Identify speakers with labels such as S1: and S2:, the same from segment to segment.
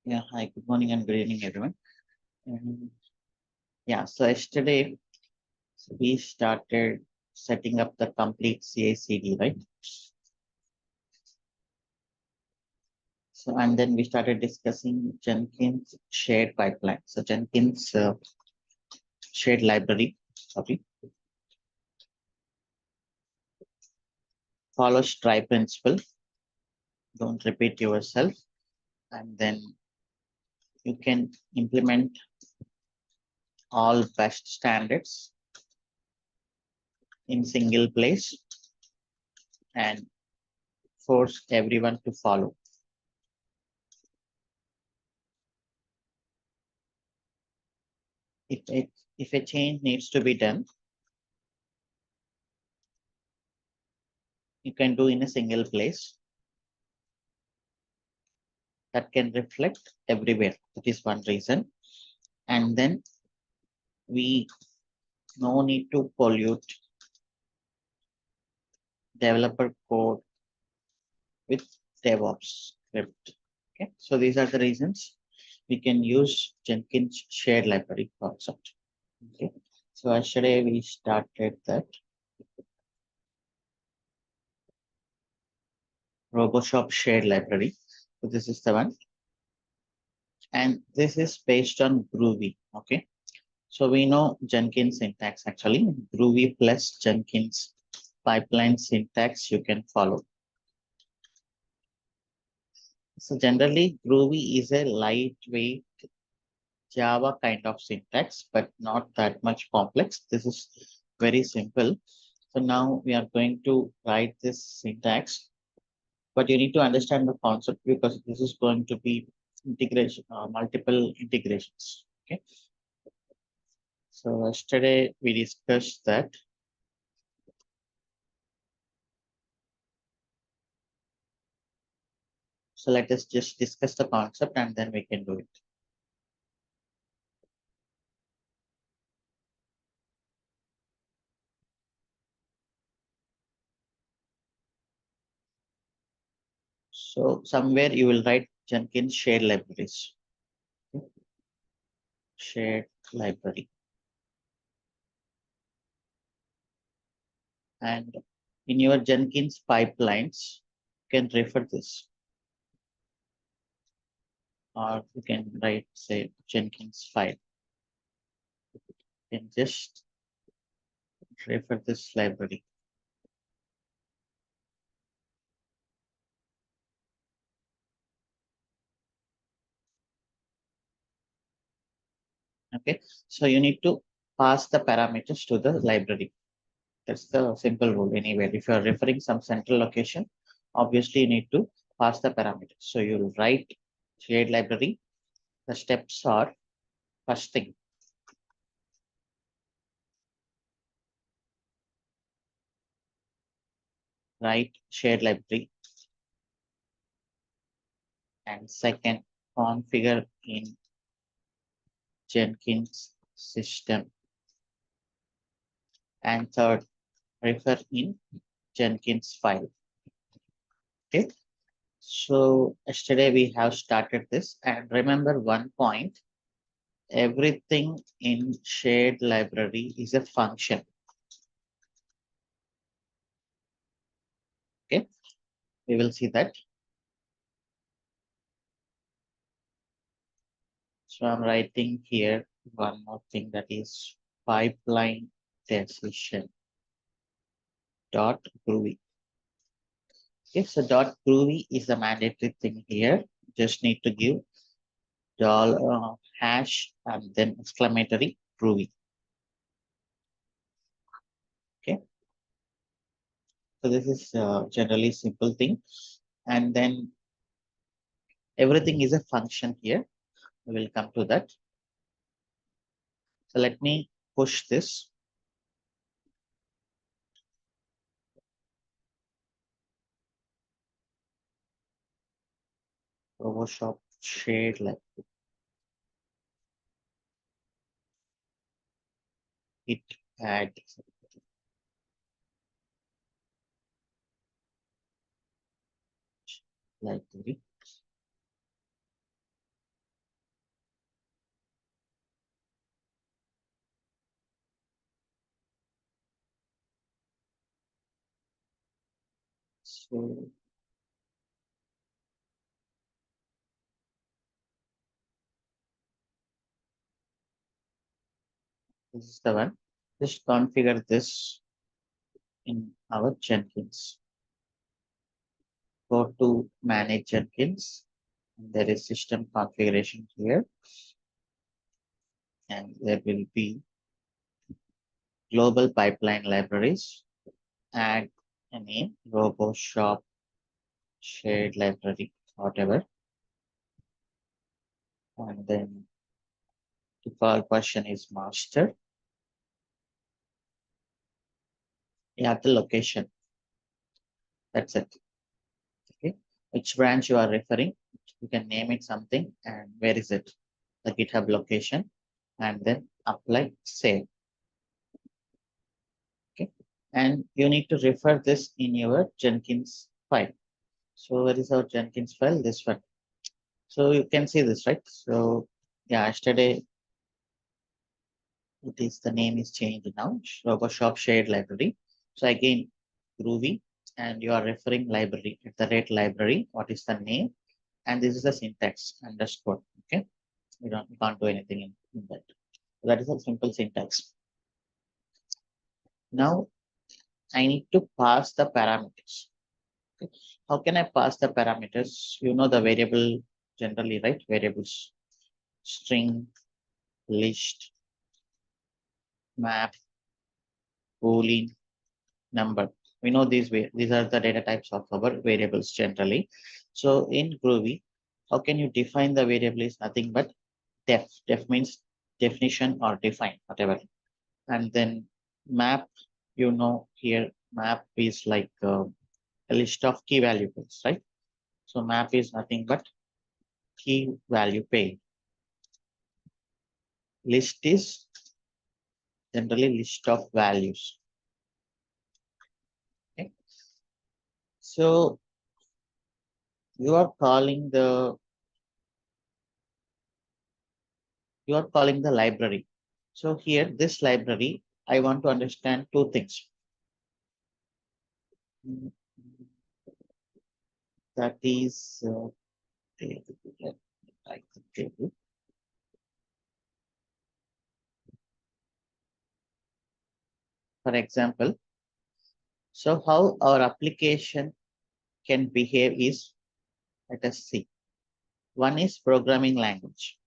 S1: Yeah, hi, good morning and good evening, everyone. And yeah, so yesterday we started setting up the complete CI/CD, right? So, and then we started discussing Jenkins shared pipeline. So, Jenkins shared library, sorry, follows try principle. Don't repeat yourself, and then you can implement all best standards in single place and force everyone to follow. If a change needs to be done, you can do in a single place that can reflect everywhere. That is one reason. And then we no need to pollute developer code with DevOps script. Okay, so these are the reasons we can use Jenkins shared library concept. Okay, so yesterday we started that RoboShop shared library. So this is the one, and this is based on Groovy. Okay, so we know Jenkins syntax actually. Groovy plus Jenkins pipeline syntax you can follow. So generally, Groovy is a lightweight Java kind of syntax, but not that much complex. This is very simple. So now we are going to write this syntax, but you need to understand the concept because this is going to be integration, multiple integrations. Okay. So yesterday we discussed that. So let us just discuss the concept and then we can do it. So somewhere you will write Jenkins shared libraries. Okay. Shared library. And in your Jenkins pipelines, you can refer this, or you can write, say, Jenkins file. You can just refer this library. Okay, so you need to pass the parameters to the library. That's the simple rule anyway. If you are referring some central location, obviously you need to pass the parameters. So you'll write shared library. The steps are first thing, write shared library, and second, configure in Jenkins system, and third, refer in Jenkins file. Okay. So yesterday we have started this, and remember one point, everything in shared library is a function. Okay. We will see that. So I'm writing here one more thing, that is pipeline decision dot groovy. Okay, so dot groovy is the mandatory thing here. Just need to give dollar hash and then exclamatory groovy. Okay, so this is generally simple thing, and then everything is a function here. We will come to that. So let me push this. Photoshop shade like it add library. So this is the one. Just configure this in our Jenkins. Go to manage Jenkins. There is system configuration here, and there will be global pipeline libraries. Add a name, RoboShop shared library, whatever. And then default version is master. You have the location. That's it. Okay. Which branch you are referring? You can name it something, and where is it? The GitHub location, and then apply save. Okay. And you need to refer this in your Jenkins file. So where is our Jenkins file? This one. So you can see this, right? So yeah, yesterday it is the name is changed now. RoboShop shared library. So again, Groovy, and you are referring library at the rate library. What is the name? And this is the syntax underscore. Okay, you can't do anything in that. That is a simple syntax. Now I need to pass the parameters. Okay. How can I pass the parameters? You know the variable generally, right? Variables, string, list, map, boolean, number. We know these are the data types of our variables generally. So in Groovy, how can you define the variable is nothing but def. Def means definition or define, whatever. And then map, you know here map is like a list of key valuables, right? So map is nothing but key value pair. List is generally list of values. Okay. So you are calling the library. So here, this library, I want to understand two things. Mm, That is, write the table. For example, so how our application can behave is, let us see. One is programming language.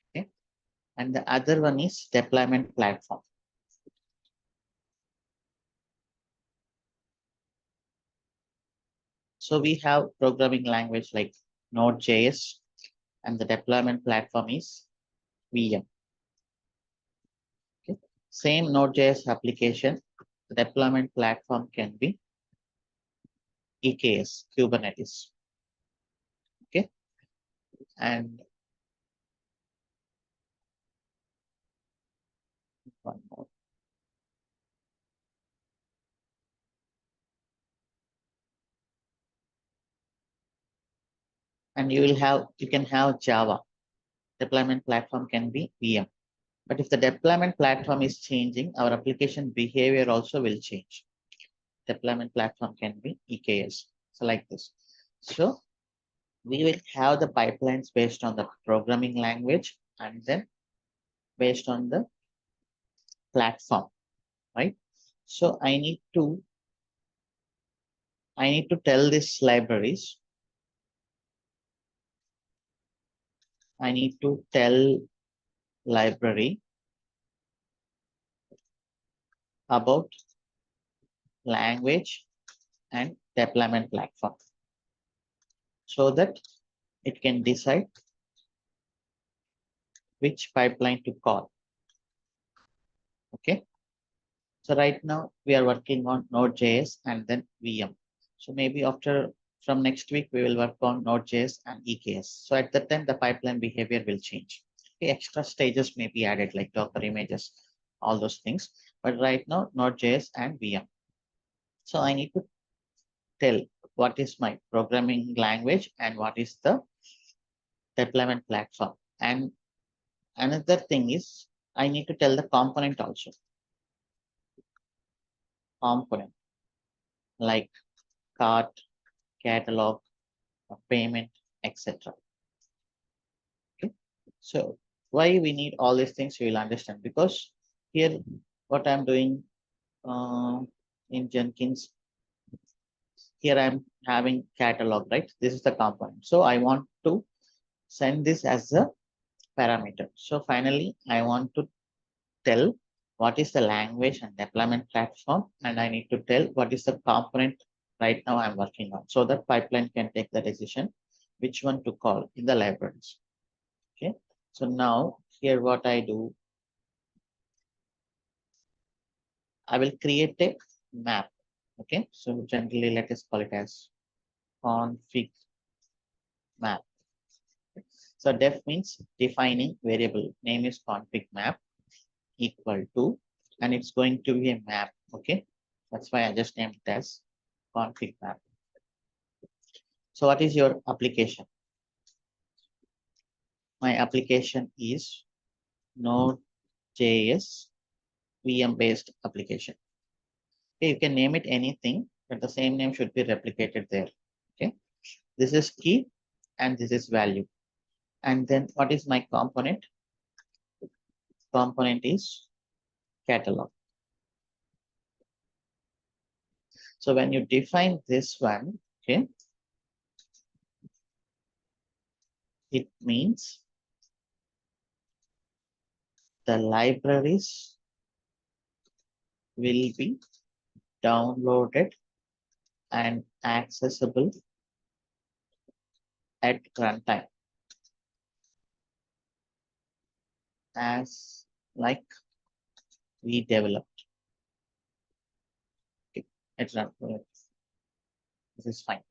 S1: Okay. And the other one is deployment platform. So we have programming language like Node.js, and the deployment platform is VM. Okay. Same Node.js application, the deployment platform can be EKS, Kubernetes. Okay. And one more. And you can have Java. Deployment platform can be VM. But if the deployment platform is changing, our application behavior also will change. Deployment platform can be EKS. So like this. So we will have the pipelines based on the programming language and then based on the platform, right? So I need to tell these libraries, I need to tell library about language and deployment platform so that it can decide which pipeline to call. Okay. So right now we are working on Node.js and then VM. So maybe from next week, we will work on Node.js and EKS. So at that time, the pipeline behavior will change. Okay, extra stages may be added like Docker images, all those things. But right now, Node.js and VM. So I need to tell what is my programming language and what is the deployment platform. And another thing is I need to tell the component also. component like cart, catalog, payment, etc. Okay. So why we need all these things, you will understand, because here what I'm doing uh, in Jenkins, here I'm having catalog, right? This is the component. So I want to send this as a parameter. So finally, I want to tell what is the language and deployment platform, and I need to tell what is the component right now I'm working on, so that pipeline can take the decision which one to call in the libraries. Okay. So now here what I do, I will create a map. Okay. So generally let us call it as config map. So def means defining variable, name is config map equal to, and it's going to be a map. Okay. That's why I just named it as config map. So what is your application? My application is Node.js VM based application. Okay, you can name it anything, but the same name should be replicated there. Okay. This is key and this is value. And then what is my component? Component is catalog. So when you define this one, okay, it means the libraries will be downloaded and accessible at runtime as like we developed. Okay, at runtime. This is fine.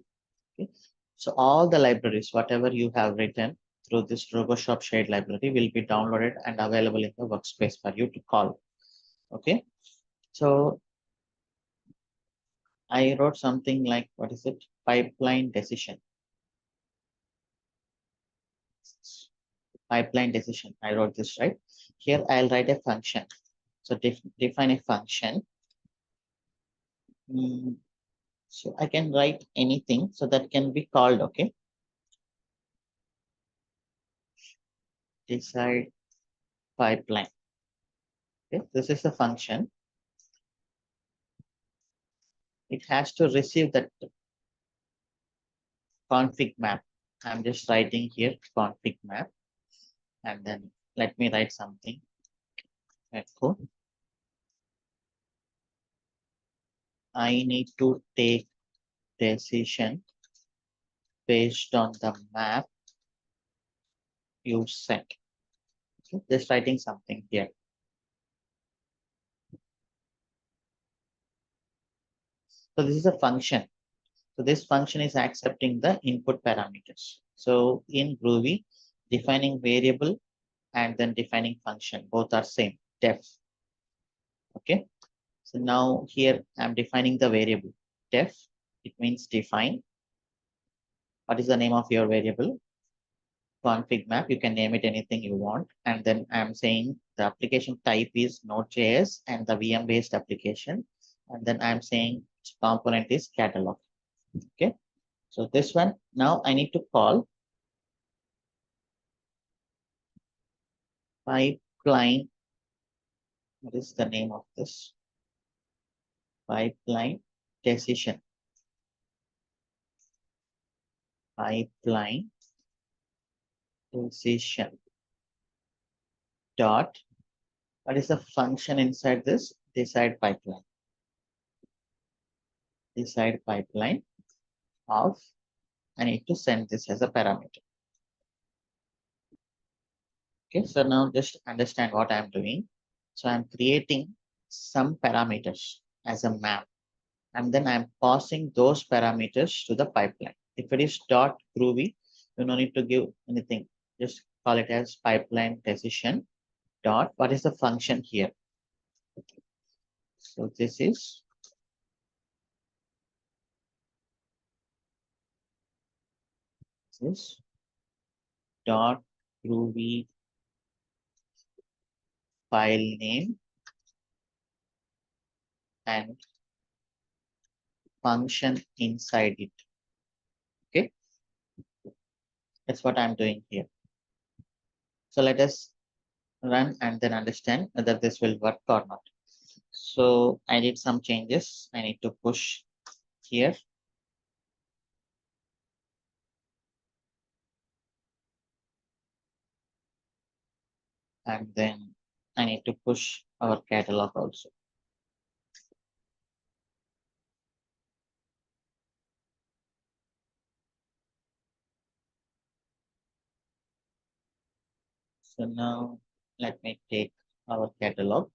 S1: Okay. So all the libraries, whatever you have written through this RoboShop shared library will be downloaded and available in the workspace for you to call. Okay. So I wrote something like, what is it? Pipeline decision. Pipeline decision. I wrote this right. Here I'll write a function. So define a function. So I can write anything so that can be called. Okay. Decide pipeline. Okay. This is a function. It has to receive that config map. I'm just writing here config map, and then let me write something. Echo. I need to take decision based on the map you sent. Okay, just writing something here. So this is a function. So this function is accepting the input parameters. So in Groovy, defining variable and then defining function, both are same, def. Okay. So now here I'm defining the variable def. It means define. What is the name of your variable? Config map. You can name it anything you want. And then I'm saying the application type is Node.js and the VM based application. And then I'm saying component is catalog. Okay. So this one, now I need to call pipeline. What is the name of this? Pipeline decision. Pipeline decision dot. What is the function inside this? Decide pipeline. Decide pipeline of. I need to send this as a parameter. Okay, so now just understand what I'm doing. So I'm creating some parameters as a map, and then I'm passing those parameters to the pipeline. If it is dot groovy, you don't need to give anything. Just call it as pipeline decision dot. What is the function here? So this dot groovy file name and function inside it. Okay, that's what I'm doing here. So let us run and then understand whether this will work or not. So I did some changes. I need to push here. And then I need to push our catalog also. So now let me take our catalog.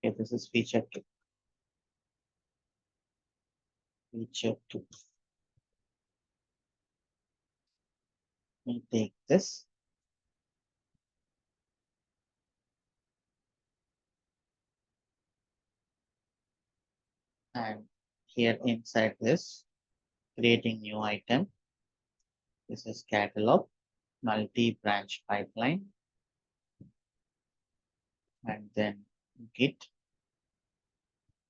S1: Okay, this is feature two. Feature two. Let me take this. And here inside this, creating new item. This is catalog, multi-branch pipeline, and then Git.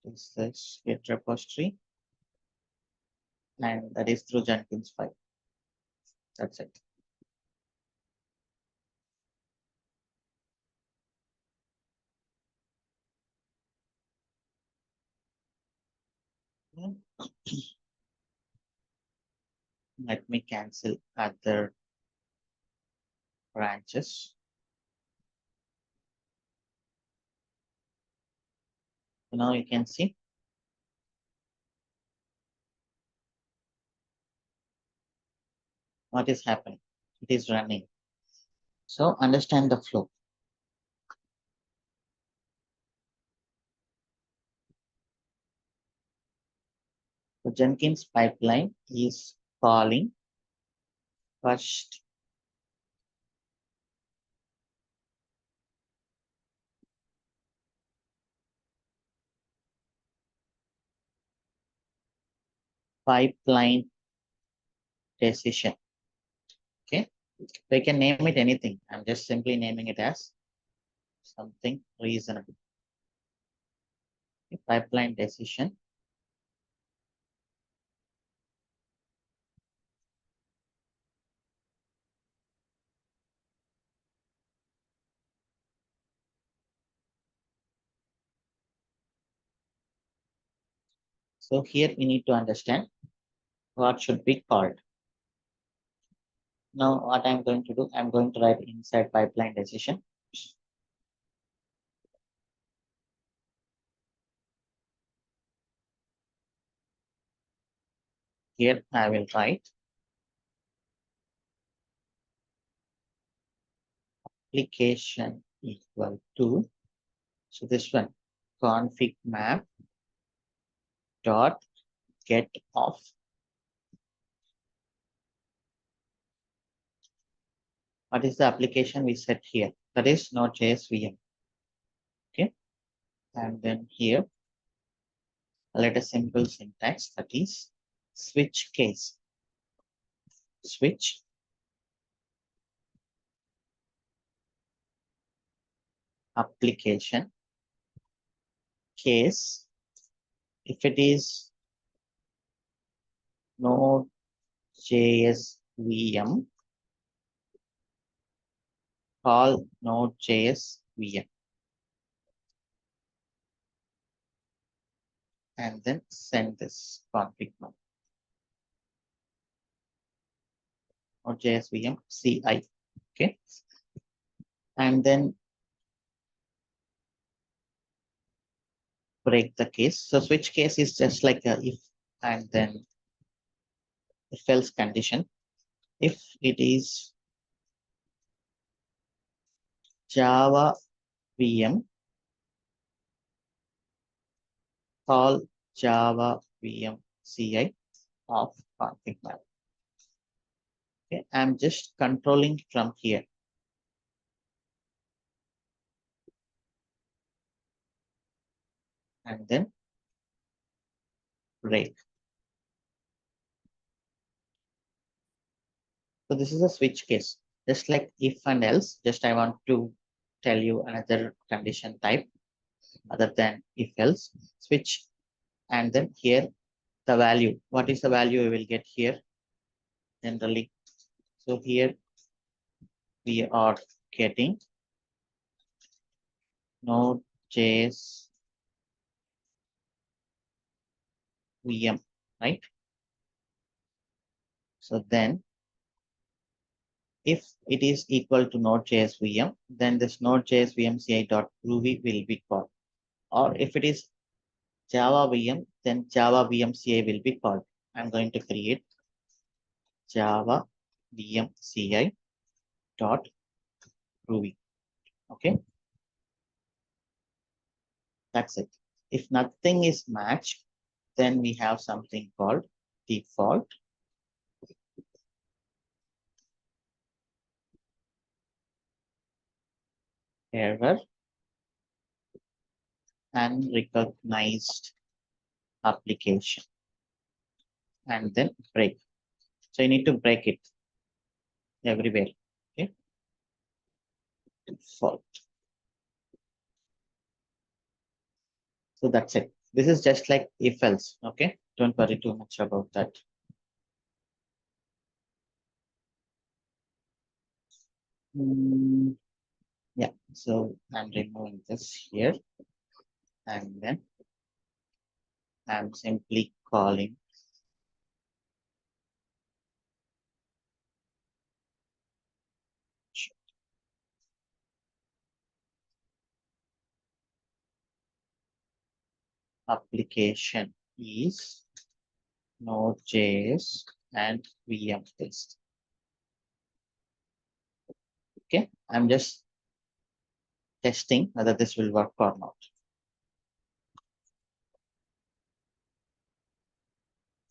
S1: This is Git repository, and that is through Jenkins file. That's it. Let me cancel other branches. So now you can see what is happening. It is running. So understand the flow. The Jenkins pipeline is calling first pipeline decision. Okay, so you can name it anything. I'm just simply naming it as something reasonable. Okay, pipeline decision. So here you need to understand what should be called. Now what I'm going to do, I'm going to write inside pipeline decision. Here I will write application equal to, so this one, config map dot get off. What is the application we set here? That is Node.js VM. Okay, and then here let a simple syntax, that is switch case. Switch application case. If it is Node.js VM, call Node.js VM. And then send this config map. Node.js VM CI. Okay. And then break the case. So switch case is just like a if and then if else condition. If it is Java VM, call Java VM CI of config map. Okay, I'm just controlling from here. and then break. So this is a switch case, just like if and else. Just I want to tell you another condition type other than if else. Switch, and then here the value. What is the value we will get here generally? So here we are getting Node.js VM, right? So then if it is equal to Node.js VM, then this Node.js VM CI.groovy will be called. Or if it is Java VM, then Java VM CI will be called. I'm going to create Java VM CI dot groovy. Okay, that's it. If nothing is matched, then we have something called default error unrecognized application, and then break. So you need to break it everywhere. Okay, default. So that's it. This is just like if else. Okay, don't worry too much about that. Hmm, yeah, so I'm removing this here, and then I'm simply calling application is Node.js and VM test. Okay, I'm just testing whether this will work or not.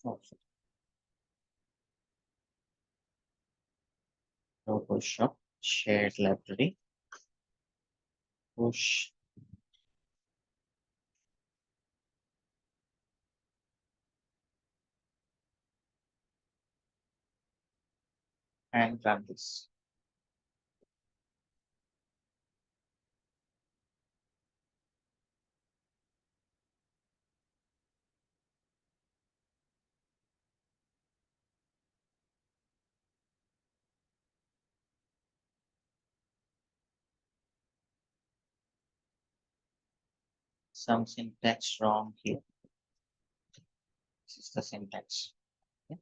S1: Okay. Photoshop shared library push and run this. Some syntax wrong here. This is the syntax. Okay.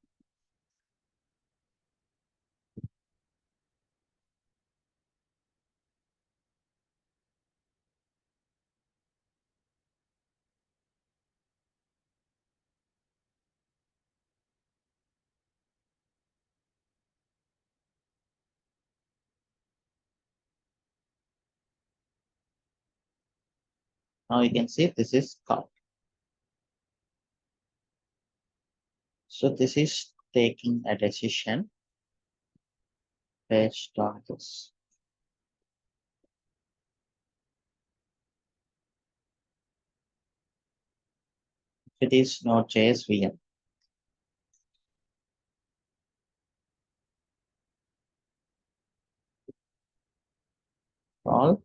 S1: Now you can see this is caught. So this is taking a decision based on this. It is Node.js VM. Call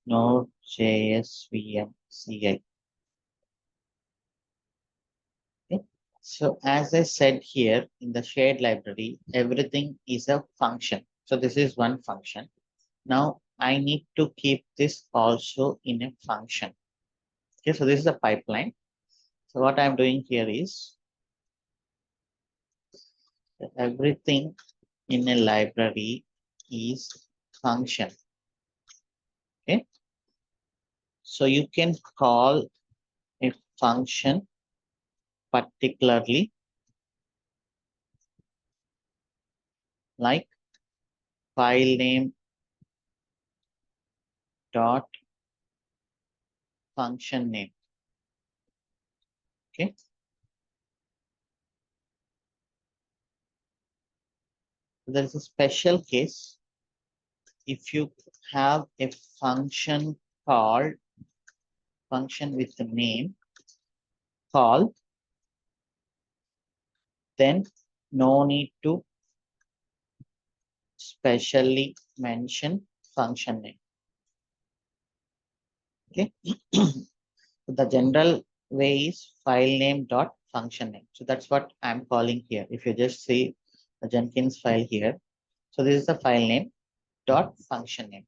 S1: Node.js VM CI. Okay. So as I said here in the shared library, everything is a function. So this is one function. Now I need to keep this also in a function. Okay, so this is a pipeline. So what I'm doing here is that everything in a library is function. Okay, so you can call a function particularly like file name dot function name. Okay, there is a special case if you have a function called function with the name call, then no need to specially mention function name. Okay. The general way is file name dot function name. So that's what I'm calling here. If you just see the Jenkins file here, so this is the file name dot function name.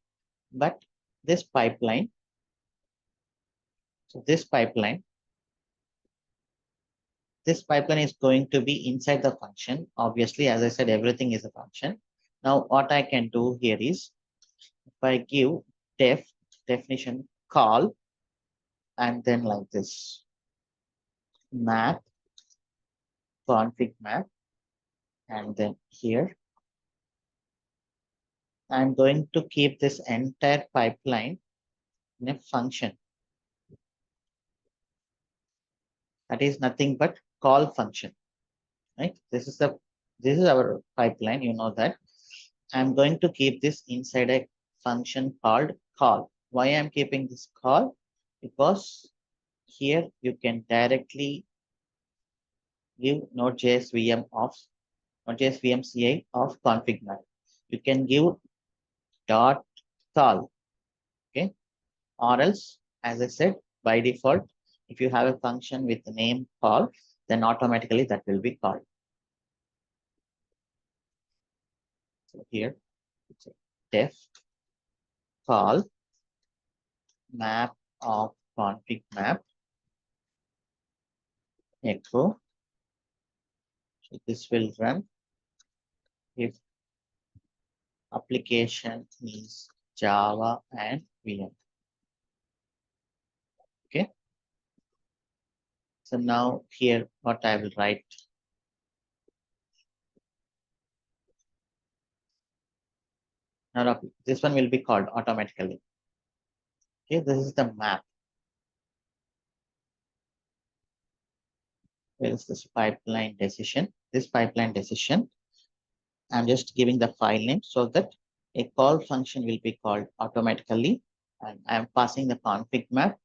S1: But this pipeline, so this pipeline is going to be inside the function. Obviously, as I said, everything is a function. Now, what I can do here is if I give definition call and then like this map config map, and then here I'm going to keep this entire pipeline in a function that is nothing but call function, right? This is our pipeline, you know that. I'm going to keep this inside a function called call. Why I'm keeping this call? Because here you can directly give Node.js VM of Node.js VM CI of config map. You can give dot call, okay? Or else, as I said, by default, if you have a function with the name call, then automatically that will be called. So here, it's a def call map of config map echo. So this will run if application is Java and VM. Okay. So now here, what I will write. Now this one will be called automatically. Okay, this is the map. Where is this pipeline decision? This pipeline decision, I'm just giving the file name so that a call function will be called automatically. And I'm passing the config map.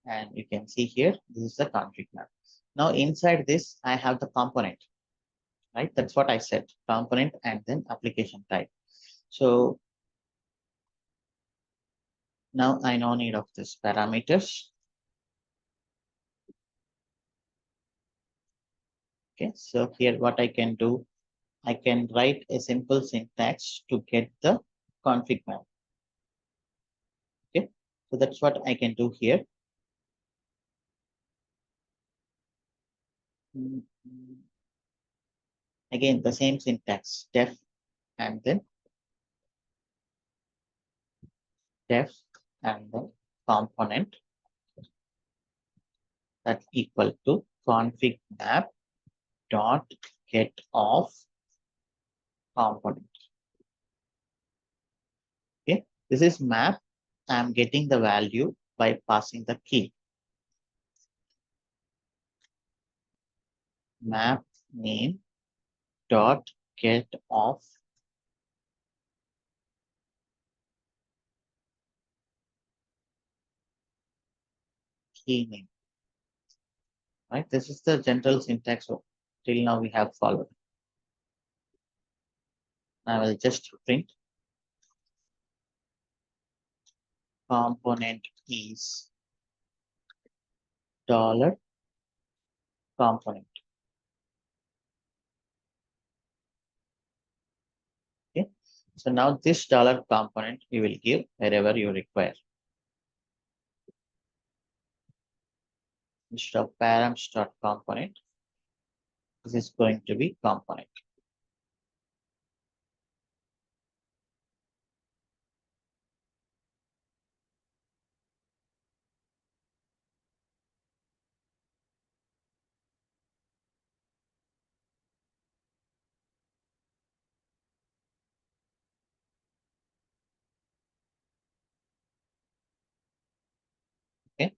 S1: And you can see here, this is the config map. Now inside this, I have the component, right? That's what I said, component and then application type. So now I no need of this parameters. Okay, so here what I can do, I can write a simple syntax to get the config map. Okay, so that's what I can do here. Again, the same syntax, def and then def and then component that equal to config map dot get of component. Okay, this is map. I'm getting the value by passing the key. Map name dot get of key name. Right, this is the general syntax till now we have followed. I will just print component is dollar component. Okay, so now this dollar component you will give wherever you require. Instead of params dot component, this is going to be component. Okay,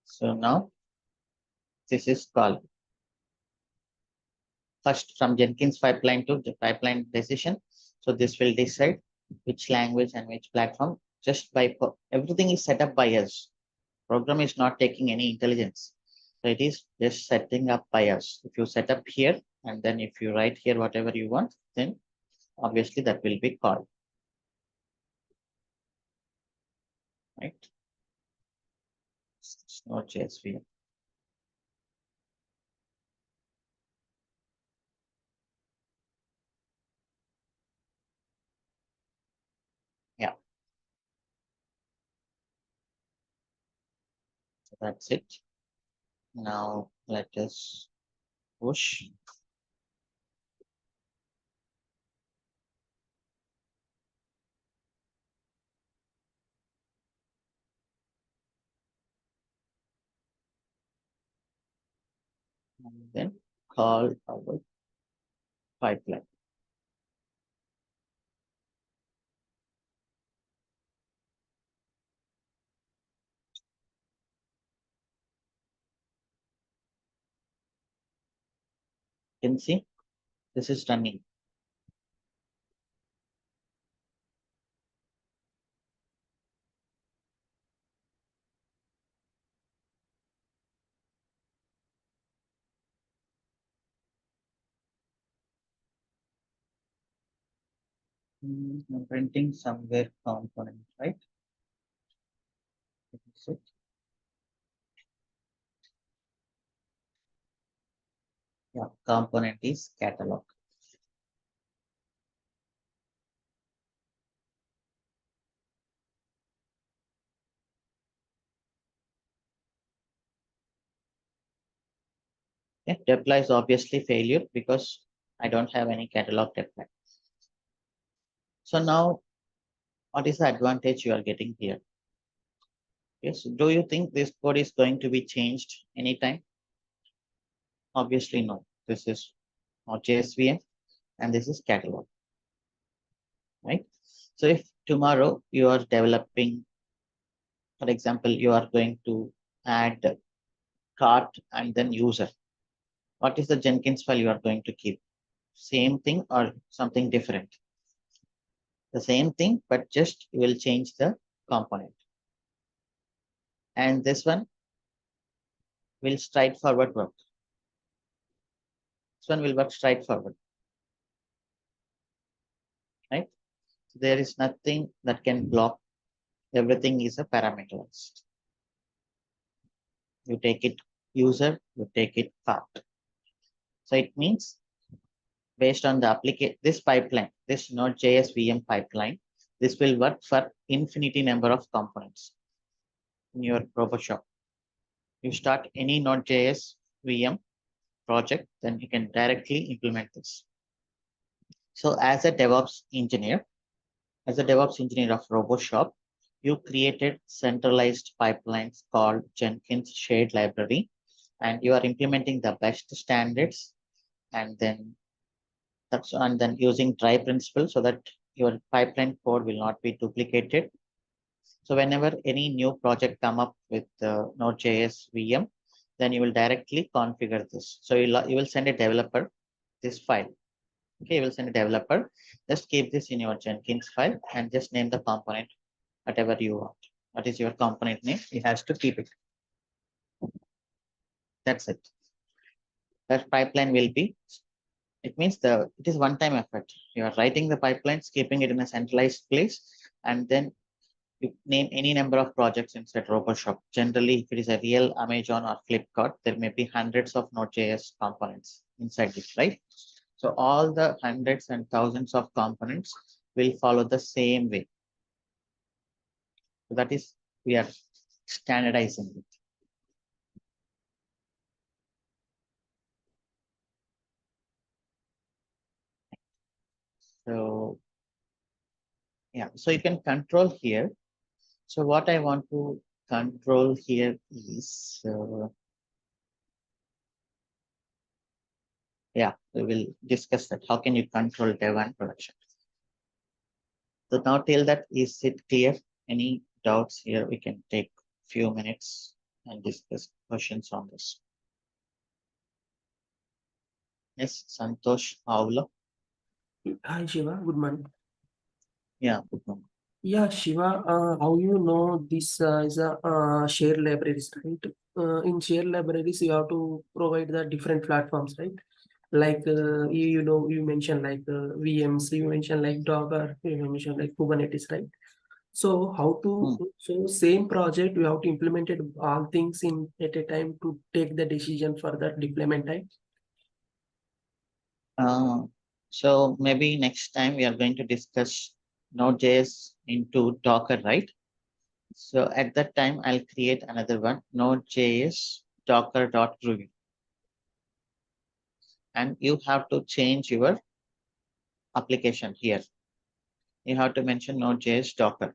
S1: so now this is called first from Jenkins pipeline to the pipeline decision. So this will decide which language and which platform just by everything is set up by us. Program is not taking any intelligence. So it is just setting up by us. If you set up here and then if you write here whatever you want, then obviously that will be called, right? It's not JSV. Yeah, so that's it. Now let us push. And then call our pipeline. You can see this is running. I'm printing somewhere component, right? That's it. Yeah, component is catalog. Yeah, deploy is obviously failure because I don't have any catalog deploy. So now what is the advantage you are getting here? Yes, do you think this code is going to be changed anytime? Obviously no. This is not JSVM and this is catalog, right? So if tomorrow you are developing, for example, you are going to add cart and then user, what is the Jenkins file you are going to keep? Same thing or something different? The same thing, but just you will change the component. And this one will straightforward work. This one will work straightforward, right? So there is nothing that can block. Everything is a parameterized. You take it user, you take it cart. So it means based on the application, this pipeline, this Node.js VM pipeline, this will work for infinity number of components in your shop. You start any Node.js VM project, then you can directly implement this. So as a DevOps engineer, of RoboShop, you created centralized pipelines called Jenkins Shared Library, and you are implementing the best standards, and then using dry principle so that your pipeline code will not be duplicated. So whenever any new project come up with Node.js VM, then you will directly configure this. So you will send a developer this file. Okay, you will send a developer. Just keep this in your Jenkins file and just name the component whatever you want. What is your component name? It has to keep it. That's it. That pipeline will be, it means it is one-time effort. You are writing the pipelines, keeping it in a centralized place, and then you name any number of projects inside RoboShop. Generally, if it is a real Amazon or Flipkart, there may be hundreds of Node.js components inside it, right? So all the hundreds and thousands of components will follow the same way. So that is, we are standardizing it. So yeah, so you can control here. So what I want to control here is, yeah, we will discuss that. How can you control dev and production? So now till that, is it clear? Any doubts here? We can take few minutes and discuss questions on this. Yes, Santosh Avla.
S2: Hi Shiva, good morning.
S1: Yeah, good morning.
S2: Yeah, Shiva, how you know this is a shared libraries, right? In shared libraries, you have to provide the different platforms, right? Like you mentioned like VMs, you mentioned like Docker, you mentioned like Kubernetes, right? So how to
S1: Hmm.
S2: so same project you have to implement it all things in at a time to take the decision for the deployment time.
S1: Uh, so maybe next time we are going to discuss Node.js into Docker, right? So at that time, I'll create another one, Node.js Docker.groovy, and you have to change your application here. You have to mention Node.js Docker.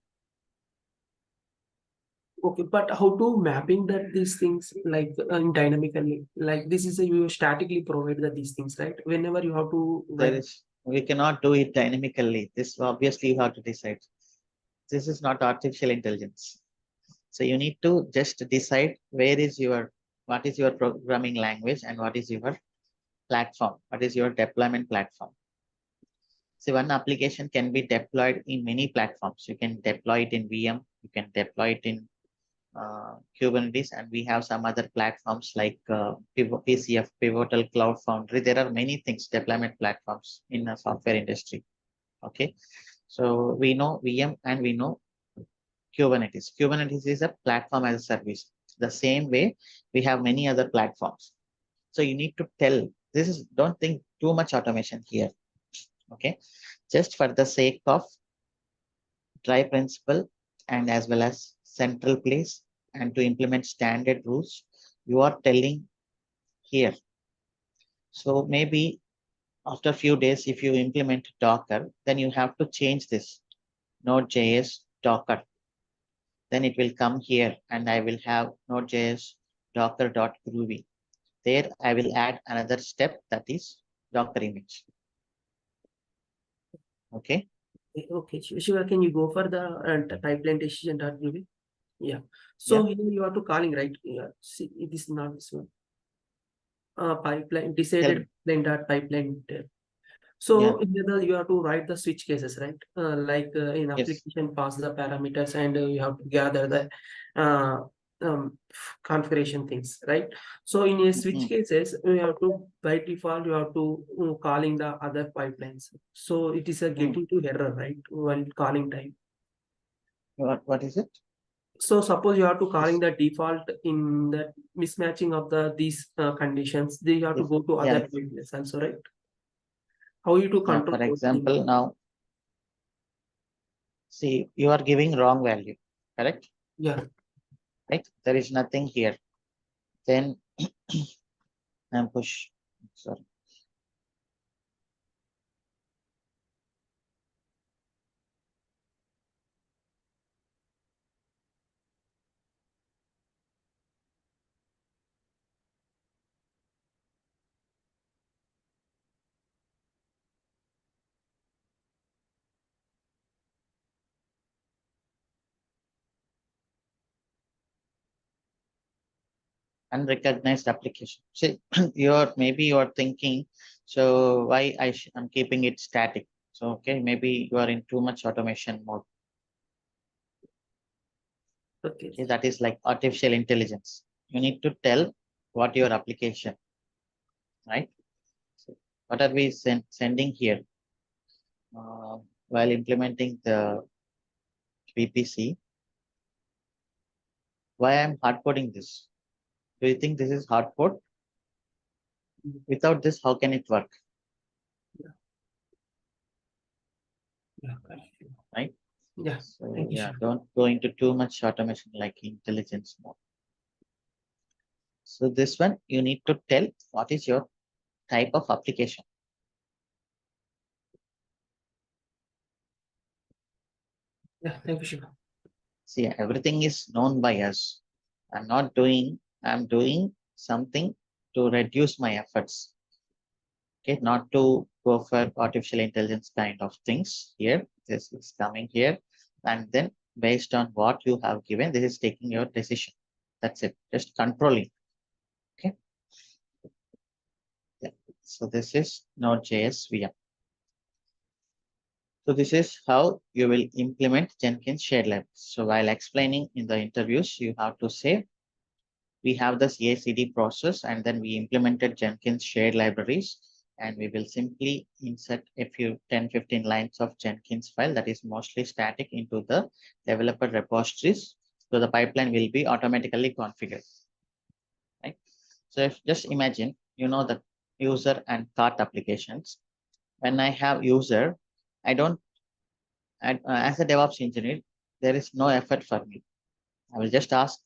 S2: Okay, but how to mapping that these things like dynamically like this is a you statically provide that these things, right? Whenever you have to
S1: There
S2: write.
S1: is, we cannot do it dynamically. This obviously you have to decide. This is not artificial intelligence. So you need to just decide what is your programming language and what is your platform, what is your deployment platform. So one application can be deployed in many platforms. You can deploy it in VM, you can deploy it in Kubernetes, and we have some other platforms like PCF, Pivotal Cloud Foundry. There are many things, deployment platforms in the software industry. Okay, so we know VM and we know Kubernetes. Kubernetes is a platform as a service. The same way we have many other platforms. So you need to tell this is don't think too much automation here. Okay, just for the sake of dry principle and as well as central place and to implement standard rules, you are telling here. So maybe after a few days, if you implement Docker, then you have to change this Node.js Docker. Then it will come here and I will have Node.js Docker.groovy. There I will add another step that is Docker image. Okay.
S2: Okay, Shiva, can you go for the pipeline decision that will be? Yeah. So
S1: Yeah.
S2: here you have to calling, right? Yeah. See, it is not this one. Pipeline decided
S1: Tell.
S2: pipeline.
S1: Yeah.
S2: So in the you have to write the switch cases, right? Like in
S1: Yes.
S2: application, pass the parameters, and you have to gather the uh, configuration things, right? So in a switch
S1: Mm-hmm.
S2: cases, you have to by default you have to calling the other pipelines. So it is a
S1: Mm.
S2: getting to error, right? While calling time.
S1: What is it?
S2: So suppose you have to calling
S1: This,
S2: the default in the mismatching of the these conditions, they have to
S1: if,
S2: go to
S1: yeah.
S2: other pipelines also, right? How you to
S1: Yeah.
S2: control
S1: For
S2: those things?
S1: example, now see you are giving wrong value. Correct.
S2: Yeah.
S1: Right. There is nothing here. Then I'm push. Sorry. Unrecognized application. See, you're maybe you're thinking, so why I'm keeping it static. So okay, maybe you are in too much automation mode.
S2: Okay.
S1: Okay, that is like artificial intelligence. You need to tell what your application, right? So what are we sending here while implementing the VPC? Why I'm hard coding this? Do you think this is hard code? Without this, how can it work,
S2: Yeah. Yeah. Correct.
S1: right?
S2: Yeah.
S1: So
S2: Thank you,
S1: yeah,
S2: Shiva.
S1: don't go into too much automation like intelligence mode. So this one, you need to tell what is your type of application.
S2: Yeah. Thank you, Shiva.
S1: See, everything is known by us. I'm doing something to reduce my efforts. Okay, not to go for artificial intelligence kind of things here. This is coming here. And then based on what you have given, this is taking your decision. That's it. Just controlling. Okay. Yeah. So this is Node.js VM. So this is how you will implement Jenkins shared libraries. So while explaining in the interviews, you have to say, we have this ACD process and then we implemented Jenkins shared libraries, and we will simply insert a few 10-15 lines of Jenkins file that is mostly static into the developer repositories. So the pipeline will be automatically configured, right? So if just imagine, the user and cart applications. When I have user, I don't, as a DevOps engineer, there is no effort for me. I will just ask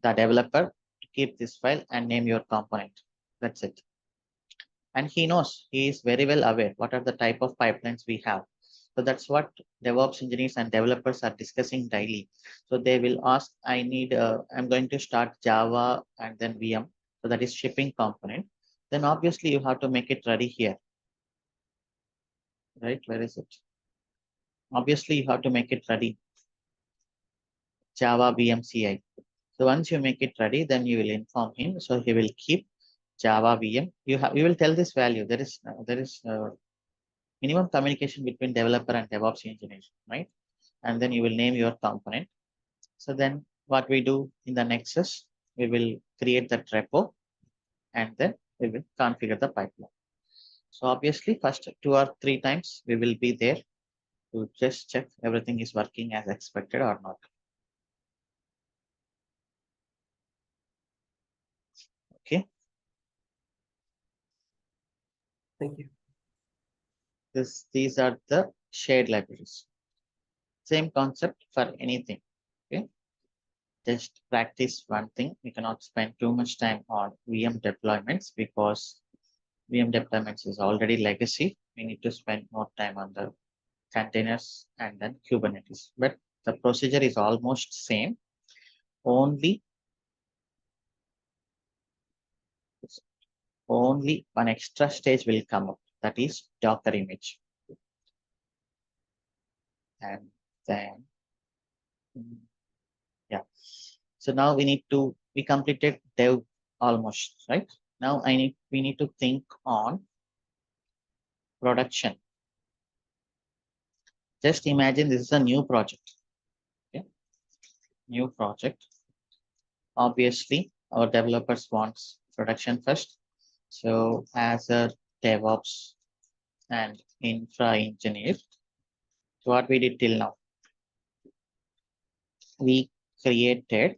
S1: the developer to keep this file and name your component. That's it. And he knows, he is very well aware what are the type of pipelines we have. So that's what DevOps engineers and developers are discussing daily. So they will ask, I'm going to start Java and then VM. So that is shipping component. Then obviously you have to make it ready here, right? Where is it? Obviously you have to make it ready. Java VM CI. So once you make it ready, then you will inform him. So he will keep Java VM. You will tell this value. There is minimum communication between developer and DevOps engineer, right? And then you will name your component. So then what we do in the Nexus, we will create that repo and then we will configure the pipeline. So obviously first 2 or 3 times we will be there to just check everything is working as expected or not. Okay.
S2: Thank you.
S1: These are the shared libraries. Same concept for anything. Okay. Just practice one thing. We cannot spend too much time on VM deployments because VM deployments is already legacy. We need to spend more time on the containers and then Kubernetes. But the procedure is almost same. Only only one extra stage will come up. That is Docker image. And then yeah. So now we completed dev almost, right? Now we need to think on production. Just imagine this is a new project. Okay? New project. Obviously, our developers wants production first. So as a DevOps and infra engineer, so what we did till now, we created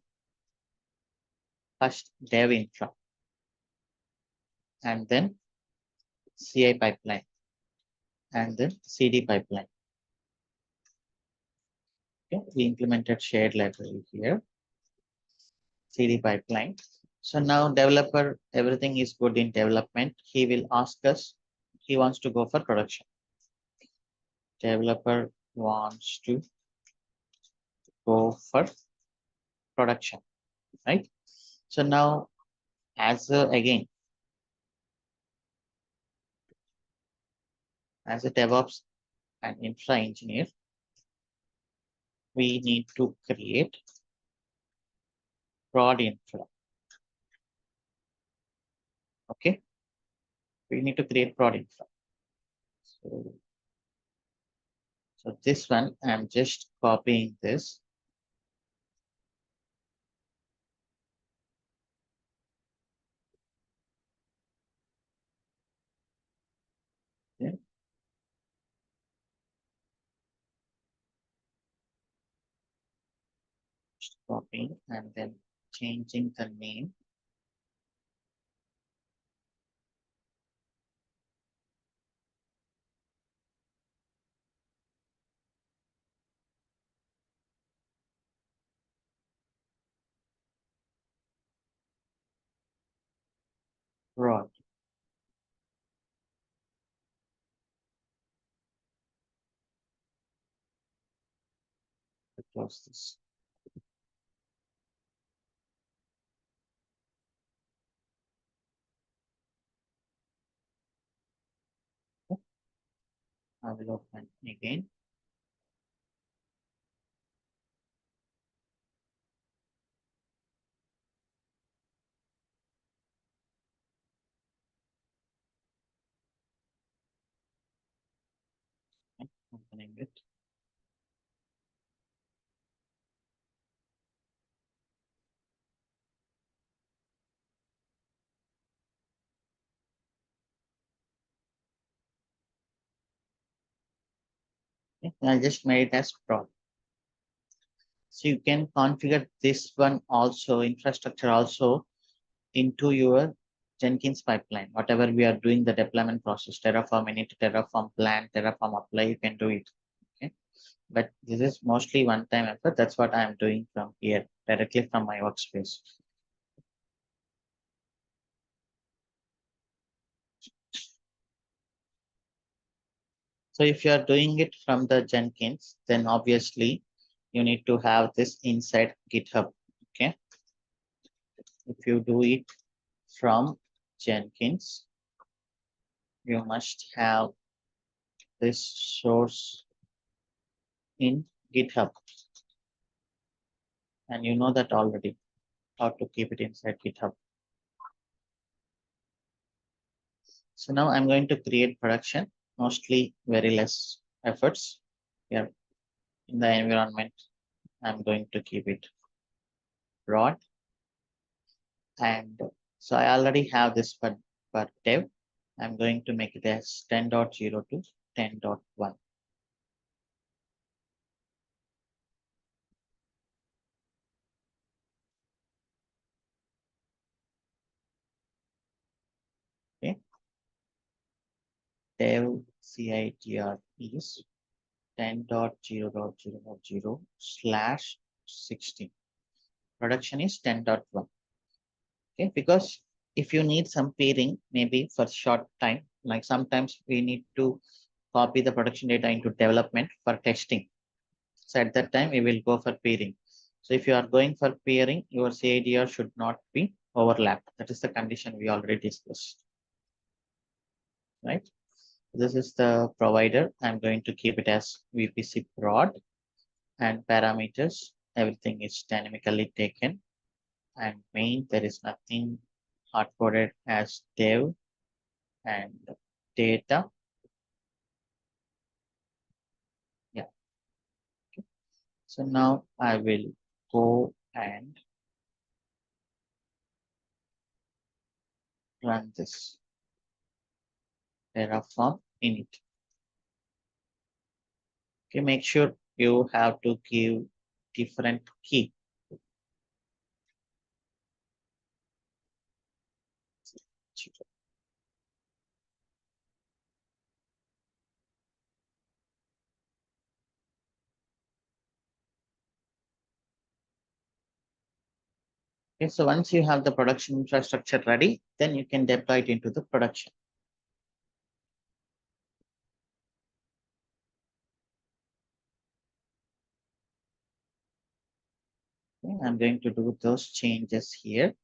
S1: first dev infra and then CI pipeline and then CD pipeline. Okay, we implemented shared library here, CD pipeline. So now developer, everything is good in development. He will ask us, he wants to go for production. Developer wants to go for production, right? So now again, as a DevOps and infra engineer, we need to create prod infra. Okay, we need to create prod infra. So this one, I'm just copying this. Okay. Just copying and then changing the name. Prod. Close this. Okay. I will open again. Okay. Open running it. Okay, I just made it as prod. So you can configure this one also, infrastructure also, into your Jenkins pipeline. Whatever we are doing the deployment process, Terraform init, Terraform plan, Terraform apply, you can do it. Okay. But this is mostly one-time effort. That's what I'm doing from here, directly from my workspace. So if you are doing it from the Jenkins, then obviously you need to have this inside GitHub. Okay. If you do it from Jenkins, you must have this source in GitHub. And you know that already, how to keep it inside GitHub. So now I'm going to create production, mostly very less efforts. Here in the environment, I'm going to keep it broad. And so I already have this per dev. I'm going to make it as 10.0 to 10.1. Okay. Dev CITR is 10.0.0.0/16. Production is 10.1. Okay, because if you need some pairing, maybe for short time, like sometimes we need to copy the production data into development for testing. So at that time, we will go for pairing. So if you are going for pairing, your CIDR should not be overlapped. That is the condition we already discussed, right? This is the provider. I'm going to keep it as VPC prod, and parameters. Everything is dynamically taken, and main, there is nothing hard coded as dev, and data. Yeah. So now I will go and run this Terraform init. Okay, make sure you have to give different key. Okay, so once you have the production infrastructure ready, then you can deploy it into the production. Okay, I'm going to do those changes here.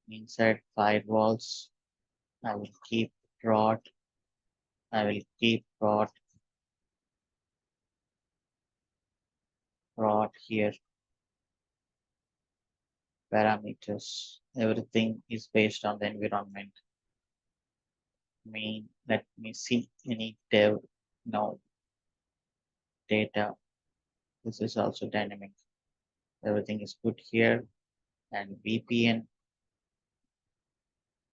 S1: Inside firewalls, I will keep prod. I will keep prod here. Parameters. Everything is based on the environment. Main, let me see any dev. No. Data. This is also dynamic. Everything is good here. And VPN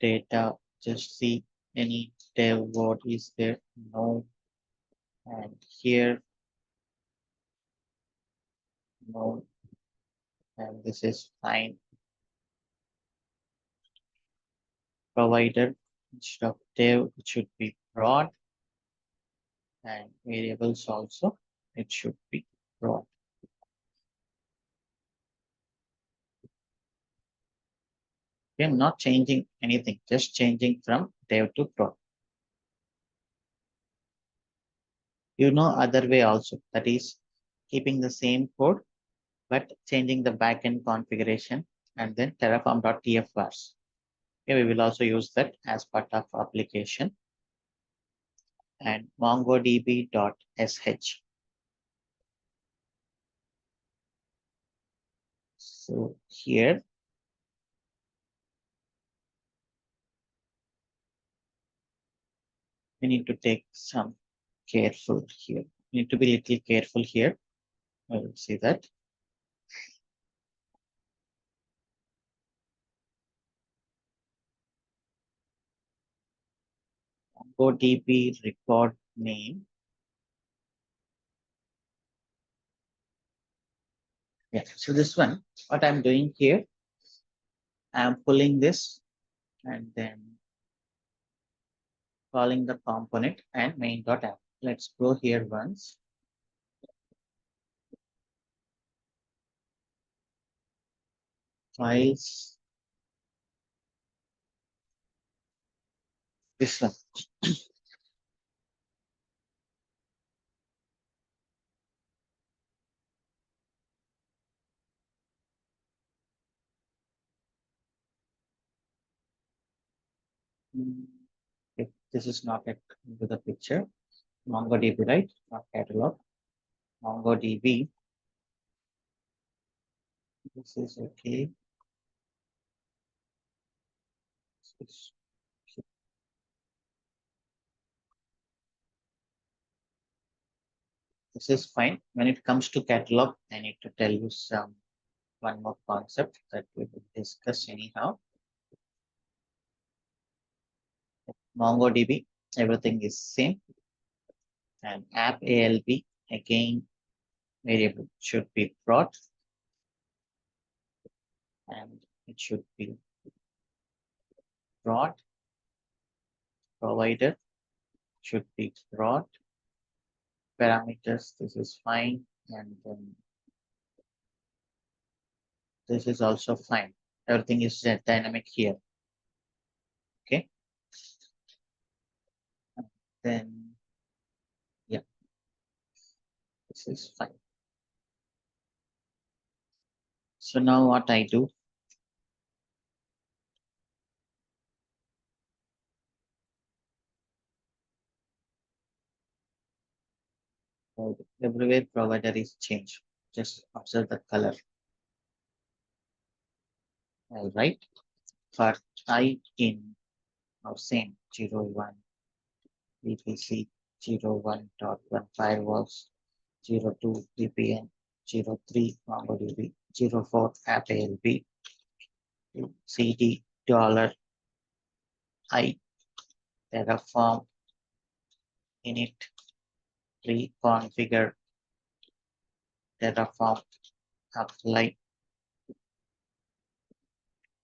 S1: data. Just see any dev word is there. No. And here, no. And this is fine. Provider, instead of dev, it should be broad. And variables also, it should be broad. Okay, I'm not changing anything, just changing from dev to prod. You know other way also, that is keeping the same code but changing the backend configuration and then terraform.tf vars. Okay, we will also use that as part of application, and mongodb.sh. So here we need to take some careful here. Need to be little careful here. I'll see that. MongoDB record name. Yeah, so this one, what I'm doing here, I'm pulling this and then calling the component and main.app. Let's go here once. Files, this one. If this is not into the picture, MongoDB, right? Not catalog. MongoDB. This is okay. This this is fine. When it comes to catalog, I need to tell you one more concept that we will discuss anyhow. MongoDB, everything is same. And app ALB, again, variable should be brought and it should be brought. Provider should be brought. Parameters, this is fine. And then this is also fine. Everything is dynamic here. Okay. And then, yeah, this is fine. So now what I do, everywhere provider is changed. Just observe the color. All right. For I in now same 01 VPC 01.1 firewalls 02 VPN 03 MongoDB 04 app ALB CD dollar I Terraform init reconfigure Terraform apply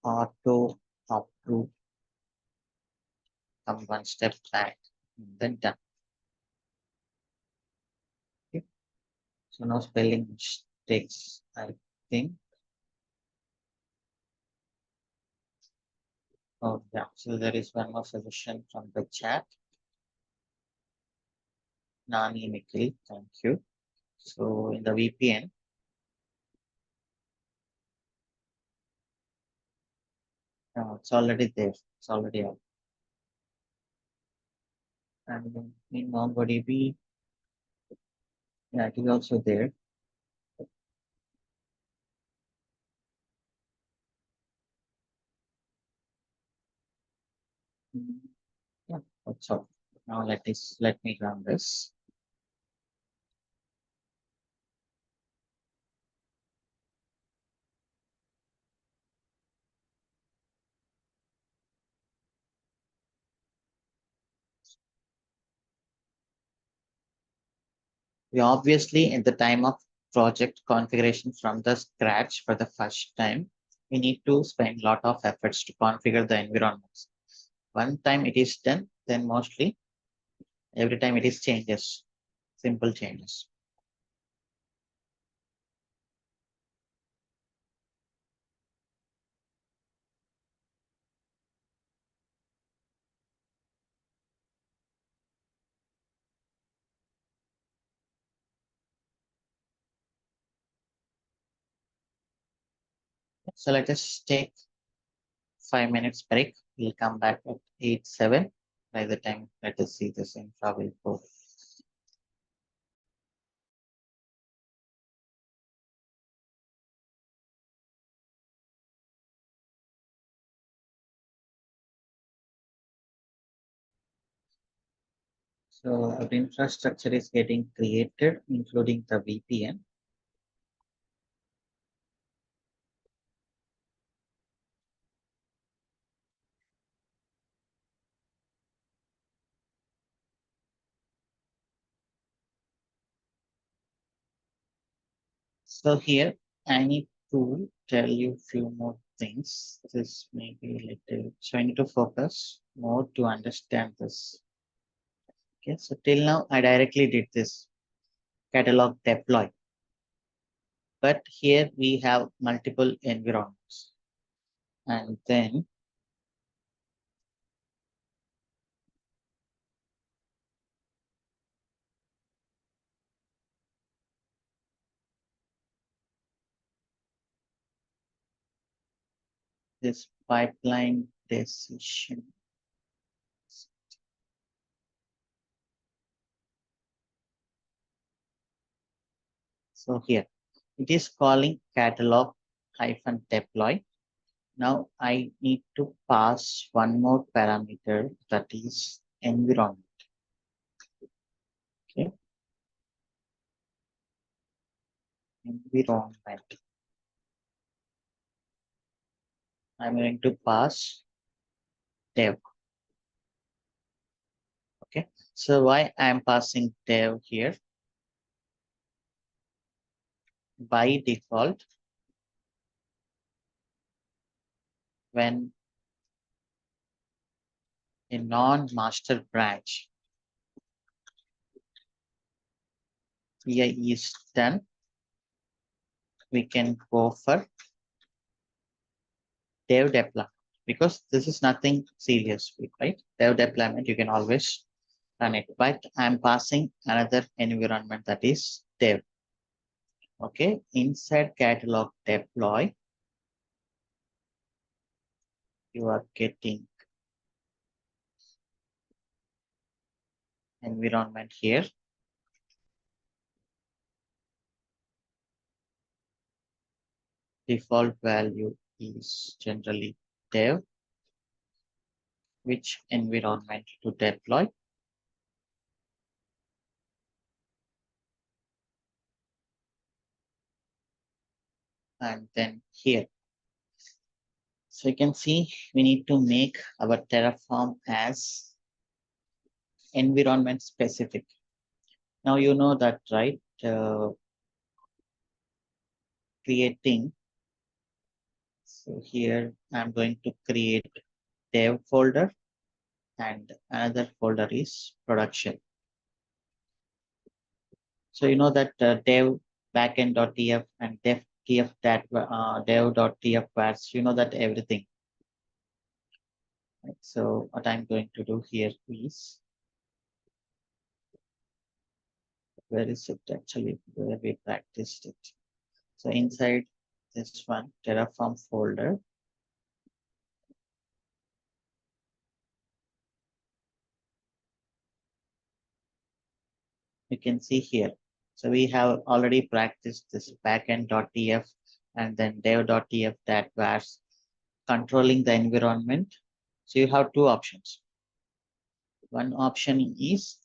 S1: auto approve, come one step back, then done. Okay. So no spelling mistakes, I think. Oh yeah, so there is one more suggestion from the chat. Nani Nikhil, thank you. So in the VPN, it's already there. It's already out. And in MongoDB, yeah, it is also there. Yeah, that's all. Now let me run this. We obviously at the time of project configuration from the scratch for the first time, we need to spend a lot of efforts to configure the environments. One time it is done, then mostly every time it is changes, simple changes. So let us take 5 minutes break. We'll come back at 8:07. By the time, let us see this infra will go. So our infrastructure is getting created, including the VPN. So here I need to tell you few more things. This may be a little, so I need to focus more to understand this. Okay, so till now I directly did this catalog deploy, but here we have multiple environments, and then this pipeline decision. So here it is calling catalog hyphen deploy. Now I need to pass one more parameter, that is environment. Okay, environment. I'm going to pass dev. Okay, so why I'm passing dev here? By default, when a non-master branch PI is done, we can go for dev deployment, because this is nothing serious, right? Dev deployment, you can always run it, but I'm passing another environment, that is dev. Okay, inside catalog deploy, you are getting environment here. Default value is generally dev, which environment to deploy. And then here, so you can see we need to make our Terraform as environment specific. Now you know that, right? Creating. So here I'm going to create dev folder, and another folder is production. So you know that dev backend.tf and dev.tf that dev.tf vars, you know that everything. Right? So what I'm going to do here is, where is it actually, where we practiced it? So inside this one Terraform folder, you can see here. So we have already practiced this backend.tf and then dev.tf that vars controlling the environment. So you have two options. One option is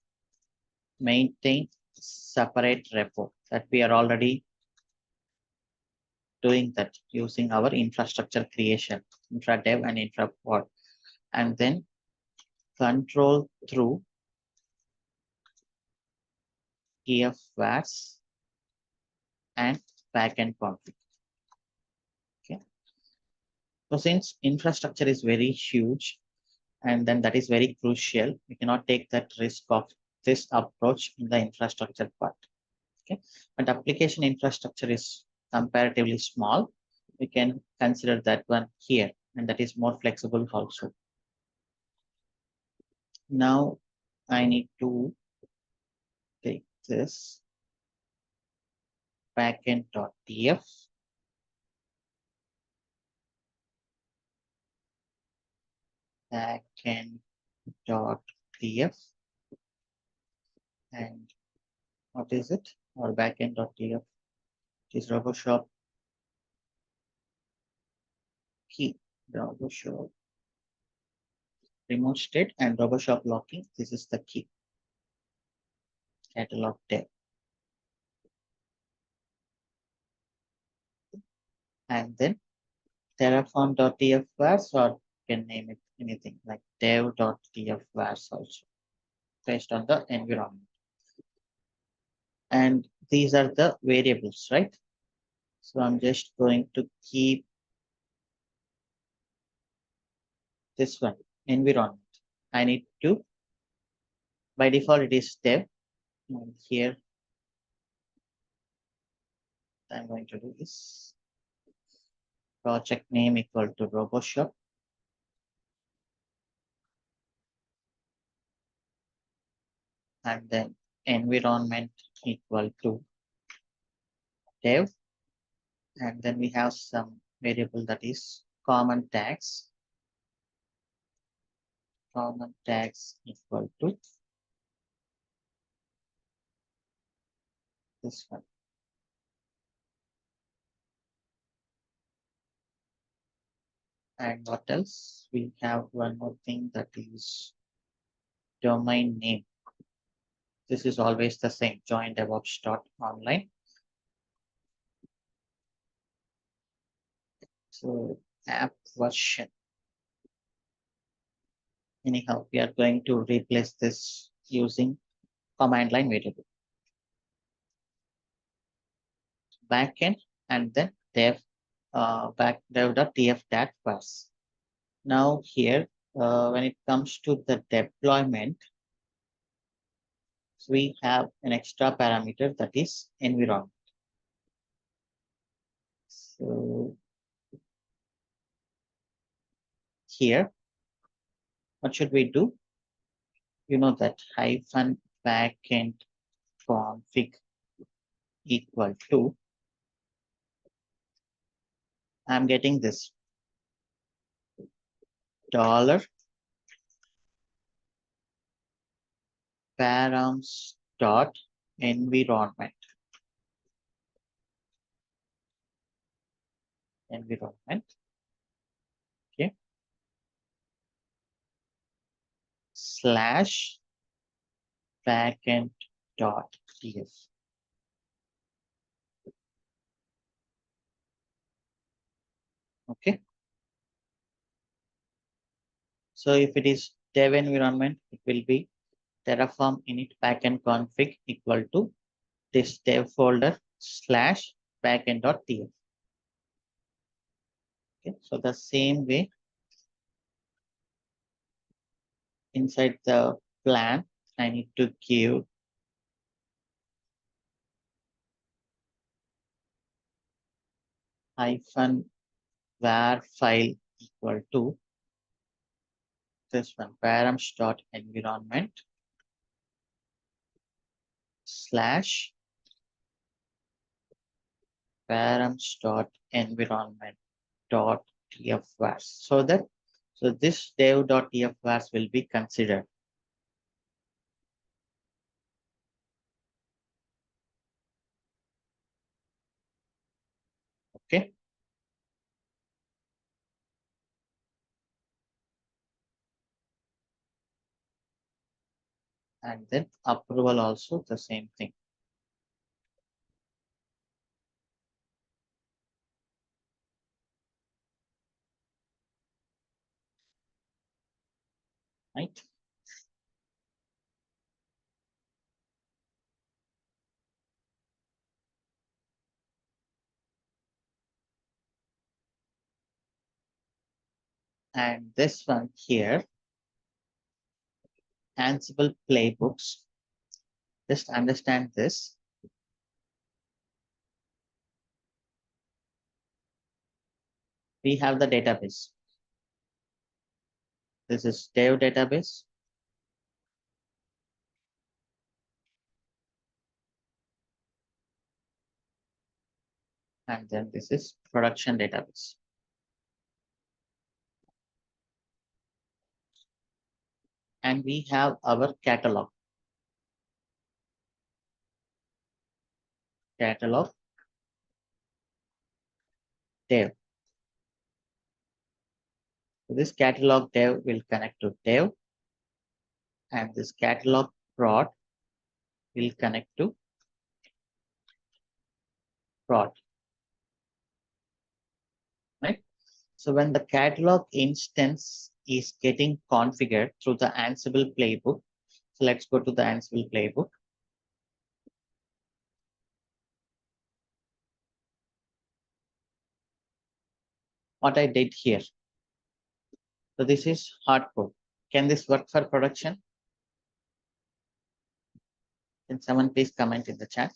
S1: maintain separate repo, that we are already doing that using our infrastructure creation, infra dev and infra pod, and then control through tf vars and backend config. Okay. So since infrastructure is very huge, and then that is very crucial, we cannot take that risk of this approach in the infrastructure part. Okay, but application infrastructure is comparatively small. We can consider that one here, and that is more flexible also. Now I need to take this backend.tf, backend.tf, and what is it? Or backend.tf is RoboShop key, RoboShop remote state and RoboShop locking. This is the key. catalog dev. And then terraform.tf_vars, or you can name it anything like dev.tf_vars also, based on the environment. And these are the variables, right? So I'm just going to keep this one, environment. I need to, by default, it is dev. And here, I'm going to do this. Project name equal to RoboShop. And then environment equal to dev. And then we have some variable that is common tags. Common tags equal to this one. And what else? We have one more thing that is domain name. This is always the same, join DevOps.online. So app version. Anyhow, we are going to replace this using command line variable. Backend and then dev.tf-vars. Now here, when it comes to the deployment, we have an extra parameter that is environment. So here, what should we do? You know that hyphen backend config equal to, I'm getting this dollar params dot environment. Okay, slash backend dot df. Okay, so if it is dev environment, it will be Terraform init backend config equal to this dev folder slash backend.tf. Okay, so the same way inside the plan, I need to give hyphen var file equal to this one params.environment slash params.environment.tf_vars. So this dev.tf_vars will be considered. Okay. And then approval also the same thing. Right? And this one here, Ansible playbooks. Just understand this. We have the database. This is dev database. And then this is production database. And we have our catalog. Catalog dev. So this catalog dev will connect to dev, and this catalog prod will connect to prod, right? So when the catalog instance is getting configured through the Ansible playbook, so let's go to the Ansible playbook. What I did here. So this is hardcode. Can this work for production? Can someone please comment in the chat?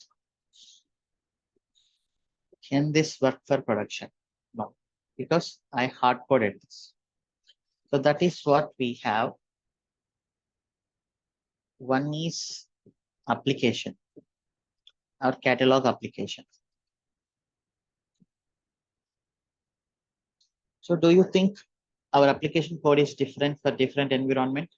S1: Can this work for production? No, because I hard coded this. So that is what we have. One is application, our catalog application. So do you think our application code is different for different environment?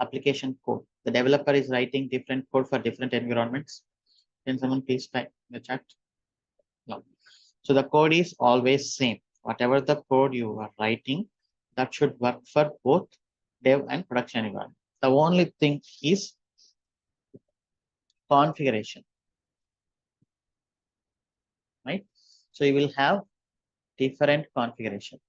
S1: Application code. The developer is writing different code for different environments. Can someone please type in the chat? No. So the code is always same. Whatever the code you are writing, that should work for both dev and production environment. The only thing is configuration, right? So you will have different configuration.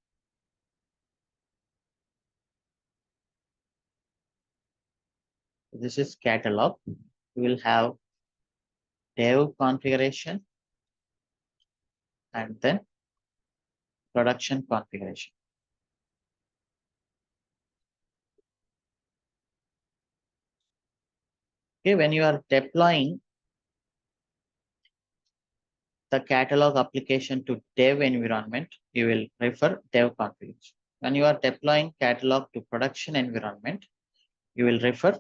S1: This is catalog. You will have dev configuration and then production configuration. Okay, when you are deploying the catalog application to dev environment, you will refer dev configuration. When you are deploying catalog to production environment, you will refer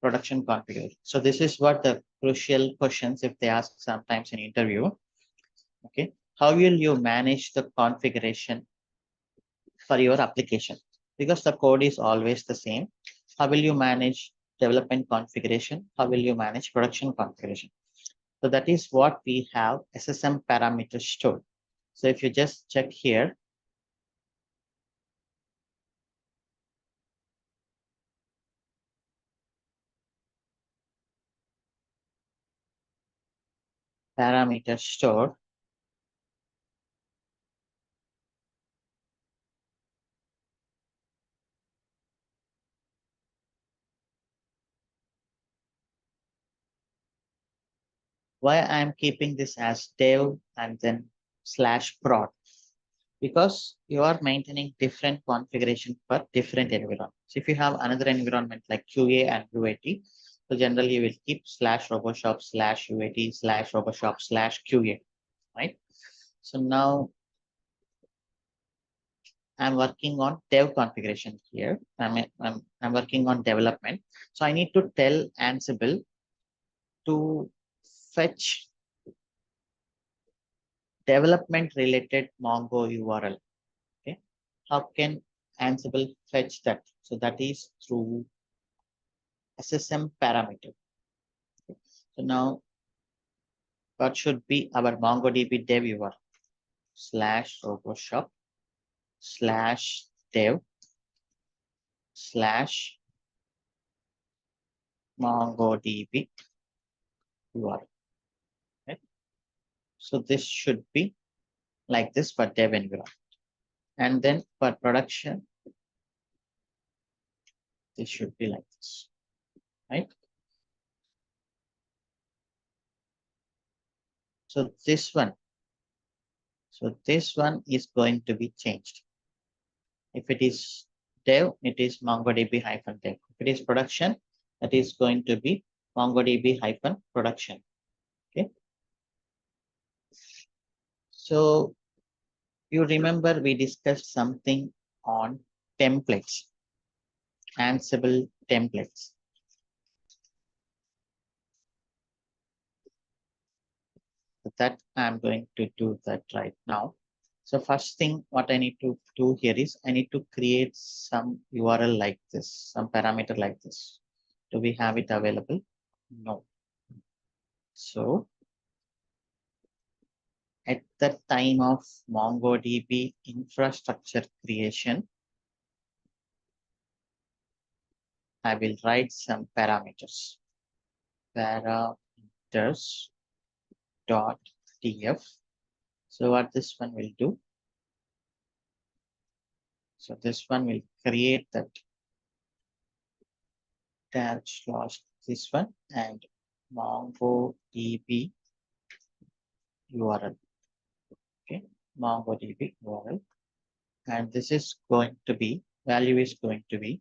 S1: production configuration. So this is what the crucial questions if they ask sometimes in interview. Okay, how will you manage the configuration for your application? Because the code is always the same. How will you manage development configuration? How will you manage production configuration? So that is what we have SSM parameters stored. So if you just check here, parameters stored, why I am keeping this as dev and then slash prod? Because you are maintaining different configuration for different environments. If you have another environment like QA and UAT, so generally you will keep slash RoboShop slash UAT slash RoboShop slash QA, right? So now I'm working on dev configuration here. I'm working on development. So I need to tell Ansible to fetch development related Mongo URL. Okay. How can Ansible fetch that? So that is through SSM parameter. Okay. So now what should be our MongoDB dev URL? Slash RoboShop slash dev slash MongoDB URL. Okay. So this should be like this for dev environment. And then for production, this should be like this, right? So this one is going to be changed. If it is dev, it is MongoDB -dev. If it is production, that is going to be MongoDB -production. Okay. So you remember we discussed something on templates, Ansible templates. So that I'm going to do that right now. So first thing, what I need to do here is I need to create some URL like this, some parameter like this. Do we have it available? No. So at the time of MongoDB infrastructure creation, I will write some parameters. Parameters dot df. So what this one will do? So this one will create that dash slash this one and MongoDB URL. Okay, MongoDB URL. And this is going to be, value is going to be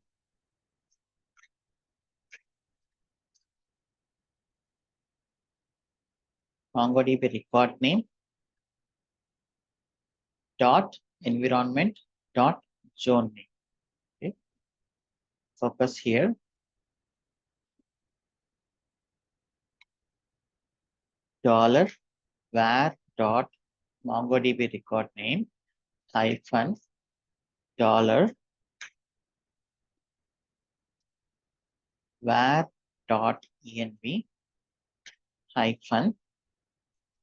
S1: MongoDB record name dot environment dot zone name. Okay, focus here. Dollar var dot MongoDB record name hyphen dollar var dot env hyphen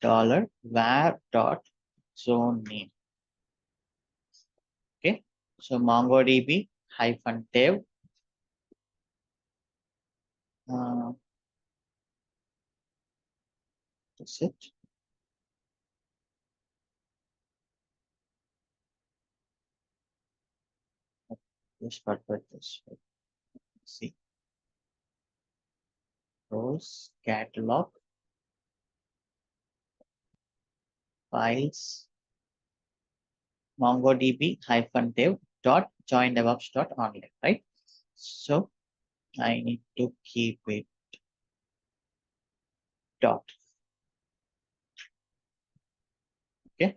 S1: dollar var dot zone name. Okay, so MongoDB hyphen dev that's it. This part with this. See, rows catalog files MongoDB hyphen dev dot join DevOps dot online, right? So I need to keep it dot. Okay,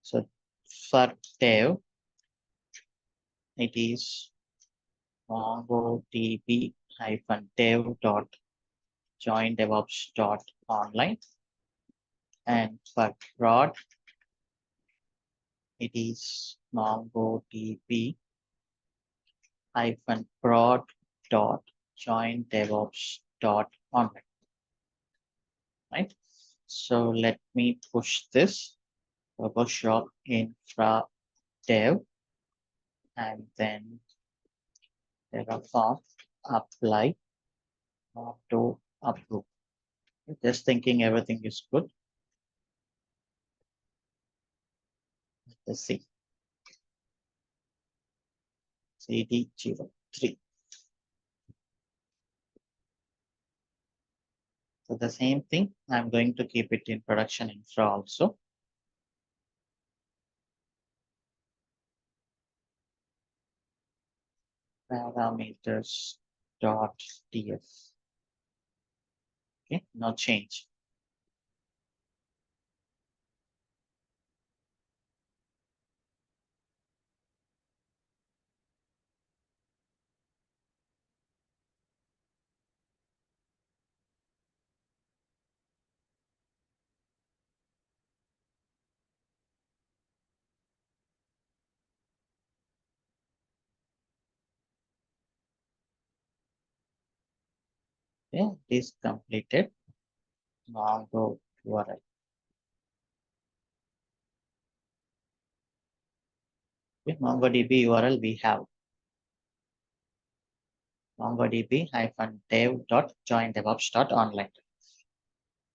S1: so for dev, it is MongoDB hyphen dev dot join DevOps dot online, and for prod, it is MongoDB hyphen prod dot join DevOps dot online, right? So let me push this PowerShell infra dev and then Terraform apply auto approve. Just thinking everything is good. Let's see. CD03. So the same thing, I'm going to keep it in production infra also. Parameters dot df. Okay, no change. Okay, this completed. Mongo URL. Okay, MongoDB URL we have MongoDB hyphen dev dot join DevOps dot online.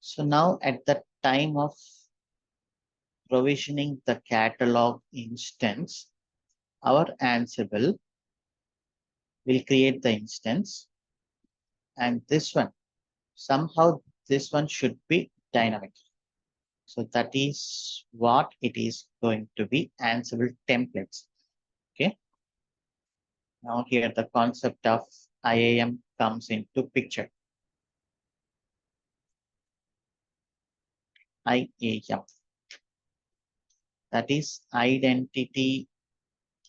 S1: So now at the time of provisioning the catalog instance, our Ansible will create the instance, and this one, somehow this one should be dynamic. So that is what it is going to be, Ansible templates. Okay. Now here the concept of IAM comes into picture. IAM. That is identity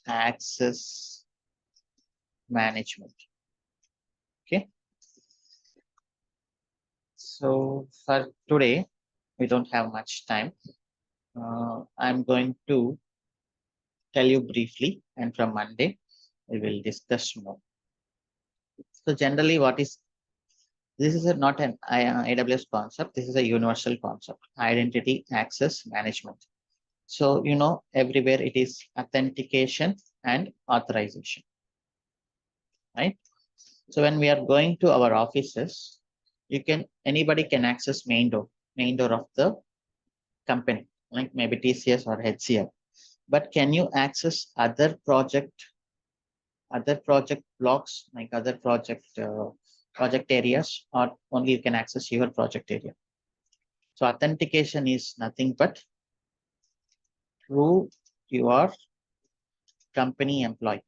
S1: access management. Okay. So for today, we don't have much time. I'm going to tell you briefly, and from Monday, we will discuss more. So generally, this is not an AWS concept. This is a universal concept, identity access management. So, everywhere it is authentication and authorization, right? So when we are going to our offices, anybody can access main door of the company, like maybe TCS or HCL. But can you access other project blocks, like other project areas, or only you can access your project area? So authentication is nothing but prove you are company employee.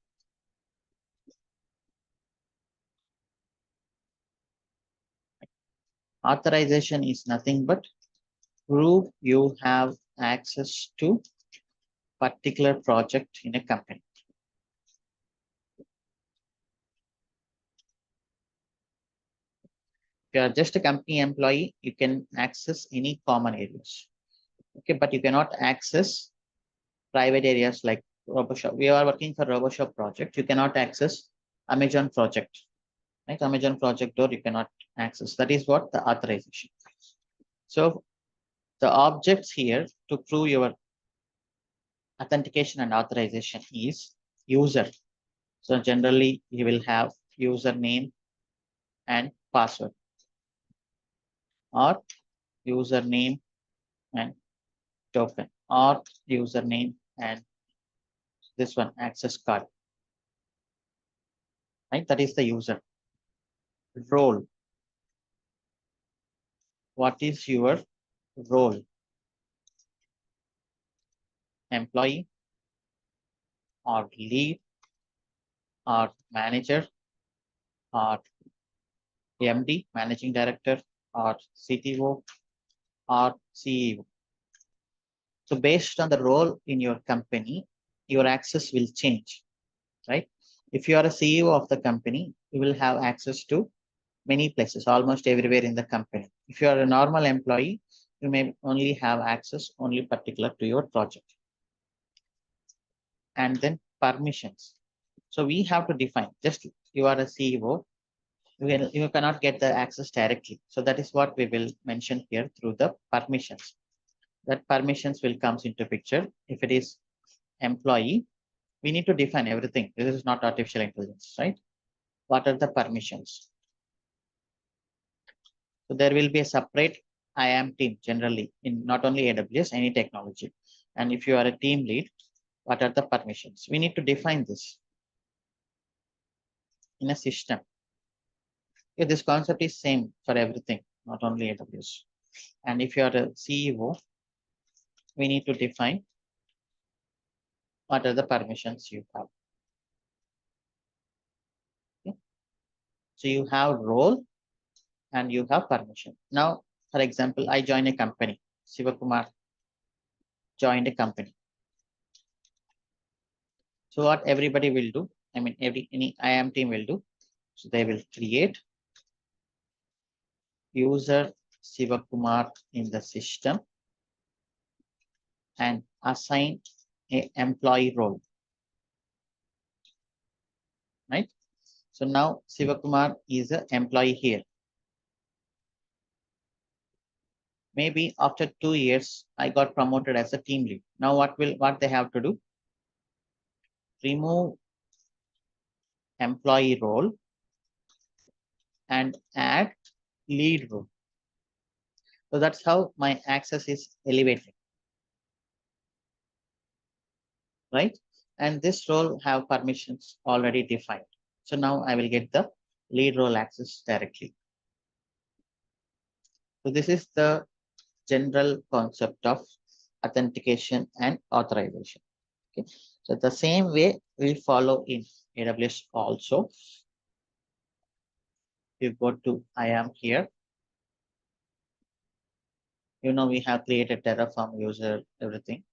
S1: Authorization is nothing but prove you have access to particular project in a company. If you are just a company employee, you can access any common areas. Okay, but you cannot access private areas like RoboShop. We are working for RoboShop project. You cannot access Amazon project, right? Amazon project door you cannot access. That is what the authorization. So the objects here to prove your authentication and authorization is user. So generally you will have username and password, or username and token, or username and this one access card, right? That is the user. Role. What is your role? Employee or lead or manager or MD, managing director, or CTO or CEO. So based on the role in your company, your access will change, right? If you are a CEO of the company, you will have access to many places, almost everywhere in the company. If you are a normal employee, you may only have access only particular to your project. And then permissions. So we have to define, just you are a CEO, you cannot get the access directly. So that is what we will mention here through the permissions. That permissions will comes into picture. If it is employee, we need to define everything. This is not artificial intelligence, right? What are the permissions? So there will be a separate IAM team generally in not only AWS, any technology. And if you are a team lead, what are the permissions? We need to define this in a system. Yeah, this concept is same for everything, not only AWS. And if you are a CEO, we need to define what are the permissions you have. Okay. So you have role and you have permission. Now, for example, I join a company. Sivakumar joined a company. So what everybody will do, I mean, any IAM team will do. So they will create user Sivakumar in the system and assign a employee role, right? So now Sivakumar is an employee here. Maybe after 2 years, I got promoted as a team lead. Now what they have to do? Remove employee role and add lead role. So that's how my access is elevated, right? And this role have permissions already defined. So now I will get the lead role access directly. So this is the general concept of authentication and authorization. Okay. So the same way we follow in AWS also. You go to IAM here. We have created Terraform user, everything.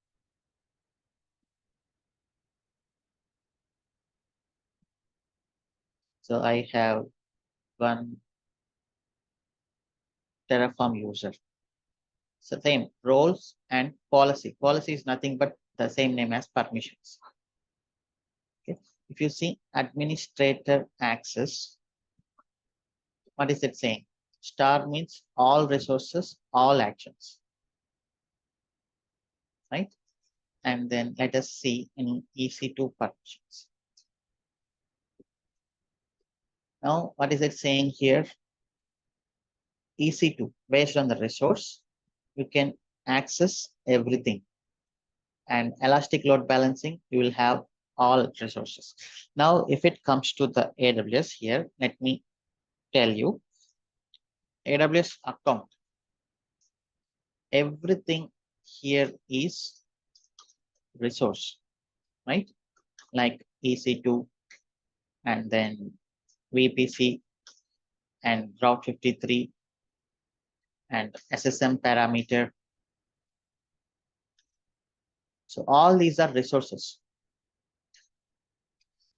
S1: So I have one Terraform user. So same roles and policy. Policy is nothing but the same name as permissions. Okay. If you see administrator access, what is it saying? Star means all resources, all actions, right? And then let us see in EC2 permissions. Now, what is it saying here? EC2, based on the resource, you can access everything. And elastic load balancing, you will have all resources. Now, if it comes to the AWS here, let me tell you, AWS account, everything here is resource, right? Like EC2 and then VPC and Route 53 and SSM parameter. So all these are resources.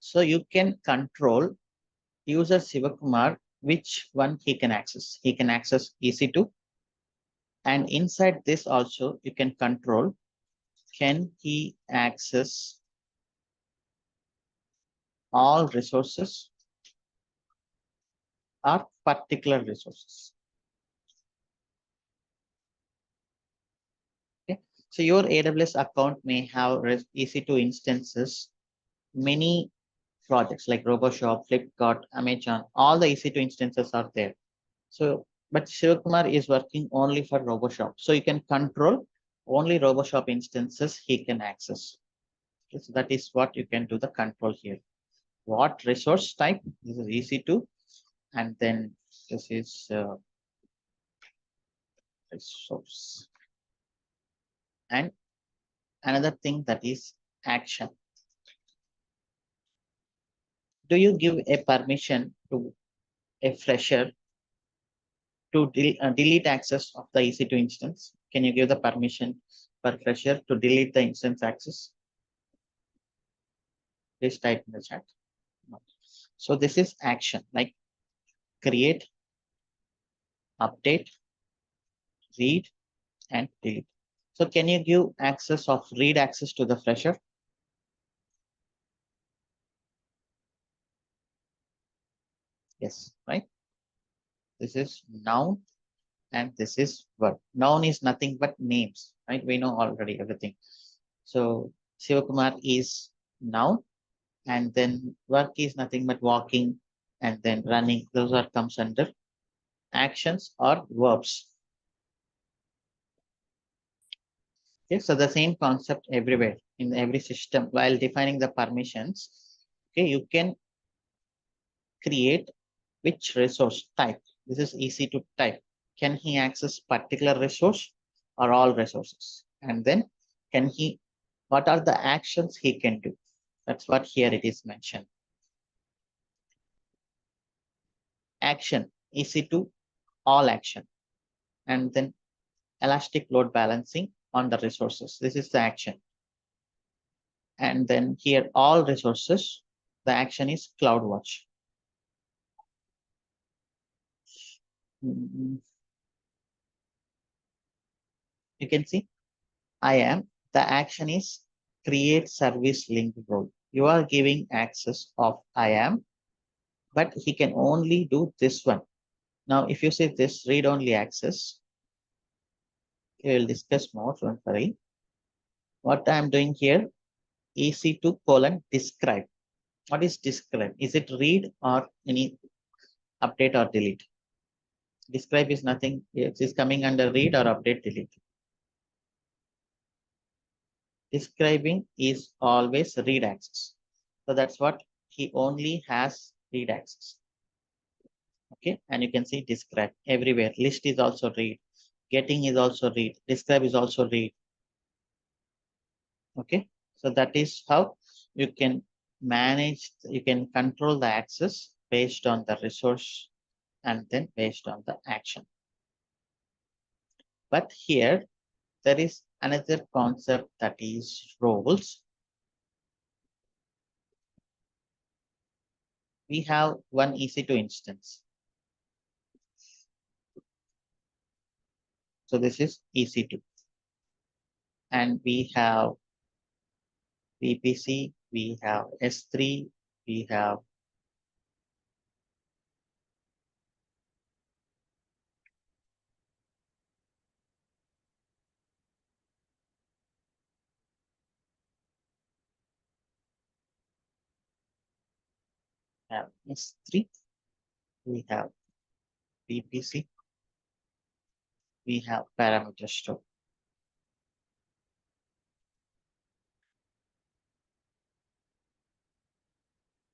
S1: So you can control user Sivakumar which one he can access. He can access EC2, and inside this also you can control, can he access all resources or particular resources. Okay. So your AWS account may have EC2 instances, many projects like RoboShop, Flipkart, Amazon, all the EC2 instances are there. So, but Shivakumar is working only for RoboShop. So you can control only RoboShop instances he can access. Okay, so that is what you can do the control here. What resource type? This is EC2, and then this is resource. And another thing that is action. Do you give a permission to a fresher to delete access of the EC2 instance? Can you give the permission for fresher to delete the instance access? Please type in the chat. So this is action, like create, update, read, and delete. So can you give access of read access to the fresher? Yes, right? This is noun and this is verb. Noun is nothing but names, right? We know already everything. So Sivakumar is noun, and then work is nothing but walking and then running. Those are comes under actions or verbs. Okay, so the same concept everywhere in every system. While defining the permissions, okay, you can create which resource type. This is easy to type. Can he access particular resource or all resources? And then can he, what are the actions he can do? That's what here it is mentioned. Action, easy to all action. And then elastic load balancing on the resources. This is the action. And then here all resources, the action is CloudWatch. You can see I am, the action is create service link role. You are giving access of I am, but he can only do this one. Now, if you say this read only access, we will discuss more, don't worry. What I'm doing here, EC2 colon describe. What is describe? Is it read or any update or delete? Describe is nothing. It is coming under read or update delete. Describing is always read access. So that's what he only has read access. Okay, and you can see describe everywhere. List is also read. Getting is also read. Describe is also read. Okay, so that is how you can manage, you can control the access based on the resource and then based on the action. But here there is another concept that is roles. We have one EC2 instance. So this is EC2. And we have VPC, we have S3, we have S3, we have VPC, we have parameter store.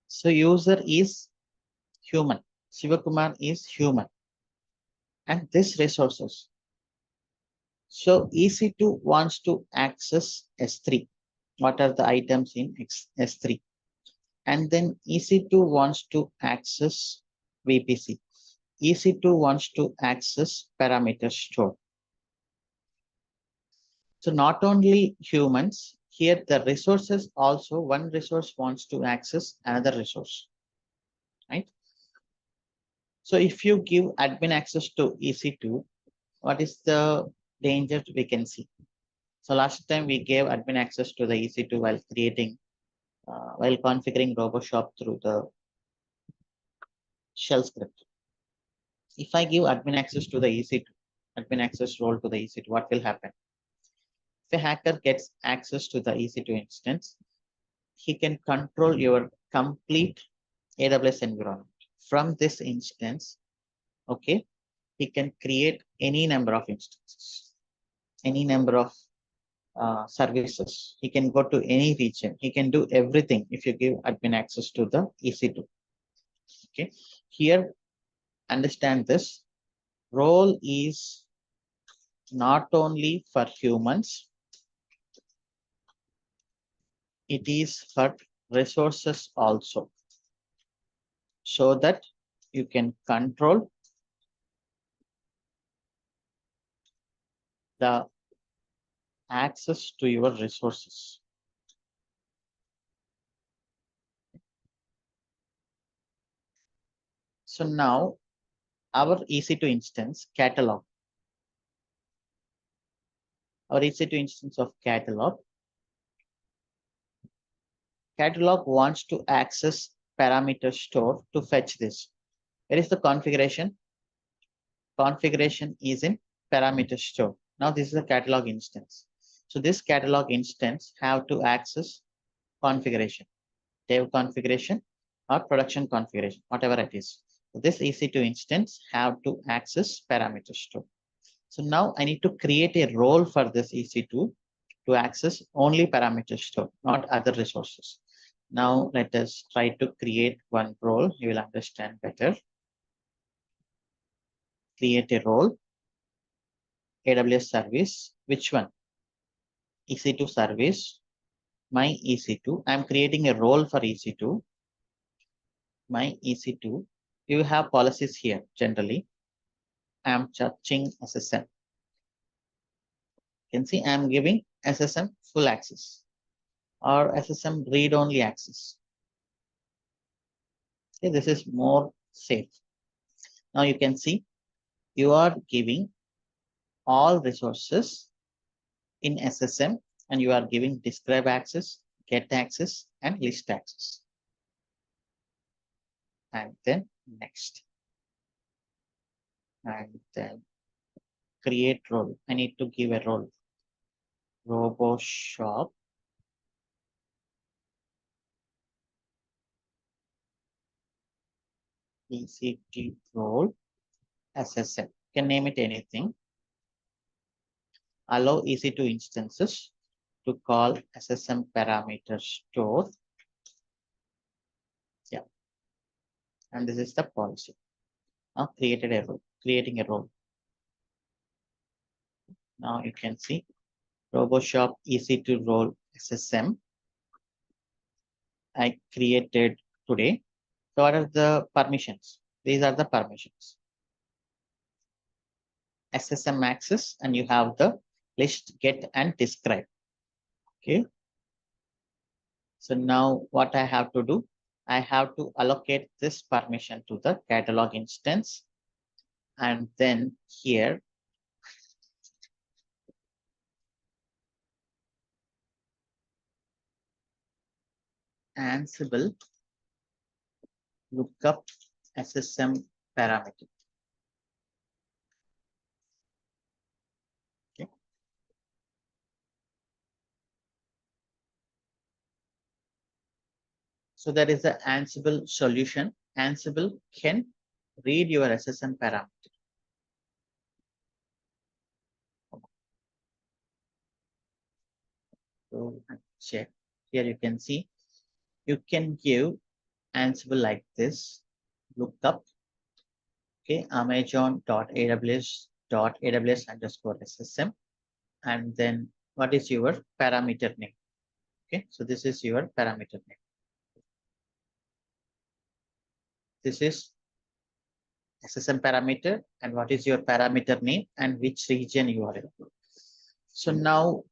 S1: So user is human. Shivakumar is human. And this resources. So EC2 wants to access S3. What are the items in S3? And then EC2 wants to access VPC. EC2 wants to access parameter store. So not only humans, here the resources also, one resource wants to access another resource, right? So if you give admin access to EC2, what is the danger we can see? So last time we gave admin access to the EC2 while while configuring RoboShop through the shell script. If I give admin access to the EC2, admin access role to the EC2, what will happen? If a hacker gets access to the EC2 instance, he can control your complete AWS environment. From this instance, okay, he can create any number of instances, any number of services. He can go to any region. He can do everything if you give admin access to the EC2. Okay, here understand this. Role is not only for humans, it is for resources also, so that you can control the access to your resources. So now our EC2 instance catalog, our EC2 instance of catalog wants to access parameter store to fetch this. Where is the configuration? Configuration is in parameter store. Now this is a catalog instance. So this catalog instance have to access configuration, dev configuration or production configuration, whatever it is. So this EC2 instance have to access parameter store. So now I need to create a role for this EC2 to access only parameter store, not other resources. Now let us try to create one role. You will understand better. Create a role, AWS service. Which one? EC2 service, my EC2. I'm creating a role for EC2. My EC2. You have policies here generally. I'm touching SSM. You can see I'm giving SSM full access or SSM read-only access. Okay, this is more safe. Now you can see you are giving all resources in SSM and you are giving describe access, get access, and list access. And then next. And then create role. I need to give a role. RoboShop EC2 role SSM. You can name it anything. Allow EC2 instances to call SSM parameter store. Yeah. And this is the policy. Now created a role, creating a role. Now you can see RoboShop EC2 role SSM. I created today. So what are the permissions? These are the permissions. SSM access, and you have the list, get, and describe. Okay. So now what I have to do, I have to allocate this permission to the catalog instance. And then here, Ansible lookup SSM parameter. Okay. So that is the Ansible solution. Ansible can read your SSM parameter. So check here, you can see you can give Ansible like this. Look up, okay, amazon.aws.aws_ssm, and then what is your parameter name? Okay, so this is your parameter name. This is SSM parameter, and what is your parameter name and which region you are in. So now